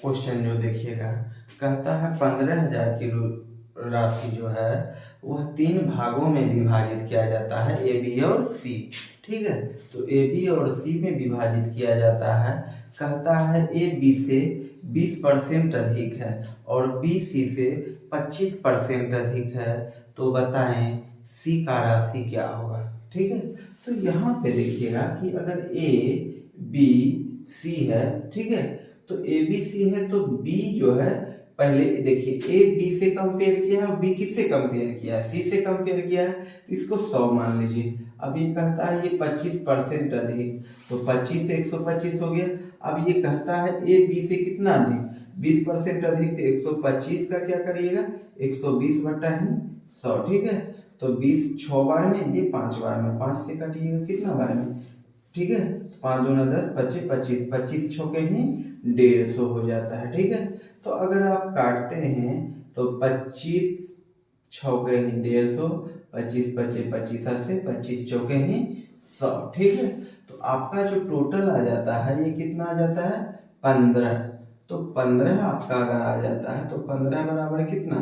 क्वेश्चन जो देखिएगा, कहता है 15,000 की राशि जो है वह 3 भागों में विभाजित किया जाता है, ए बी और सी, ठीक है। तो ए बी और सी में विभाजित किया जाता है, कहता है ए बी से 20% अधिक है और बी सी से 25% अधिक है, तो बताएं सी का राशि क्या होगा, ठीक है। तो यहाँ पे देखिएगा कि अगर ए बी सी है, ठीक है, तो ए बी सी है तो बी जो है, पहले देखिए ए बी से कंपेयर किया और बी किससे कंपेयर किया, सी से कंपेयर किया है, तो इसको 100 मान लीजिए। अब ये कहता है ये 25% अधिक, तो 25 से 125 हो गया। अब ये कहता है ए बी से कितना अधिक, 20% अधिक तो 125 का क्या करिएगा 120 बटा ही 100, ठीक है। तो 20 6 बार में, ये 5 बार में, 5 से काटिएगा कितना बार में, ठीक है। 5 दूना 10, 25 25, 25 छके ही 150 हो जाता है, ठीक है। तो अगर आप काटते हैं तो 25 छके ही 150, 25 25 25 से 25 चौके ही 100, ठीक है। तो आपका जो टोटल आ जाता है ये कितना आ जाता है 15। तो 15 आपका अगर आ जाता है तो 15 बराबर कितना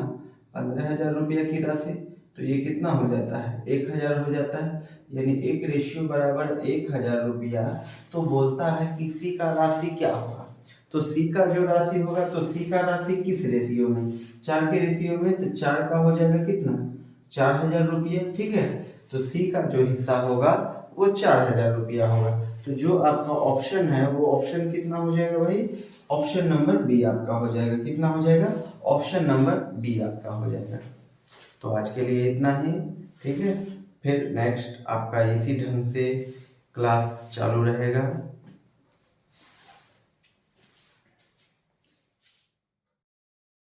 15,000 रुपया की राशि। तो ये कितना हो जाता है 1,000 हो जाता है, यानी एक रेशियो बराबर 1,000 रुपया। तो बोलता है कि सी का राशि क्या होगा। तो सी का जो राशि होगा, तो सी का राशि किस रेशियो में, 4 के रेशियो में। तो 4 का हो जाएगा कितना 4,000 रुपया, ठीक है। तो सी का जो हिस्सा होगा वो 4,000 रुपया होगा। तो जो आपका ऑप्शन है वो ऑप्शन कितना हो जाएगा भाई, ऑप्शन नंबर बी आपका हो जाएगा। कितना हो जाएगा, ऑप्शन नंबर बी आपका हो जाएगा। तो आज के लिए इतना ही, ठीक है। फिर नेक्स्ट आपका इसी ढंग से क्लास चालू रहेगा।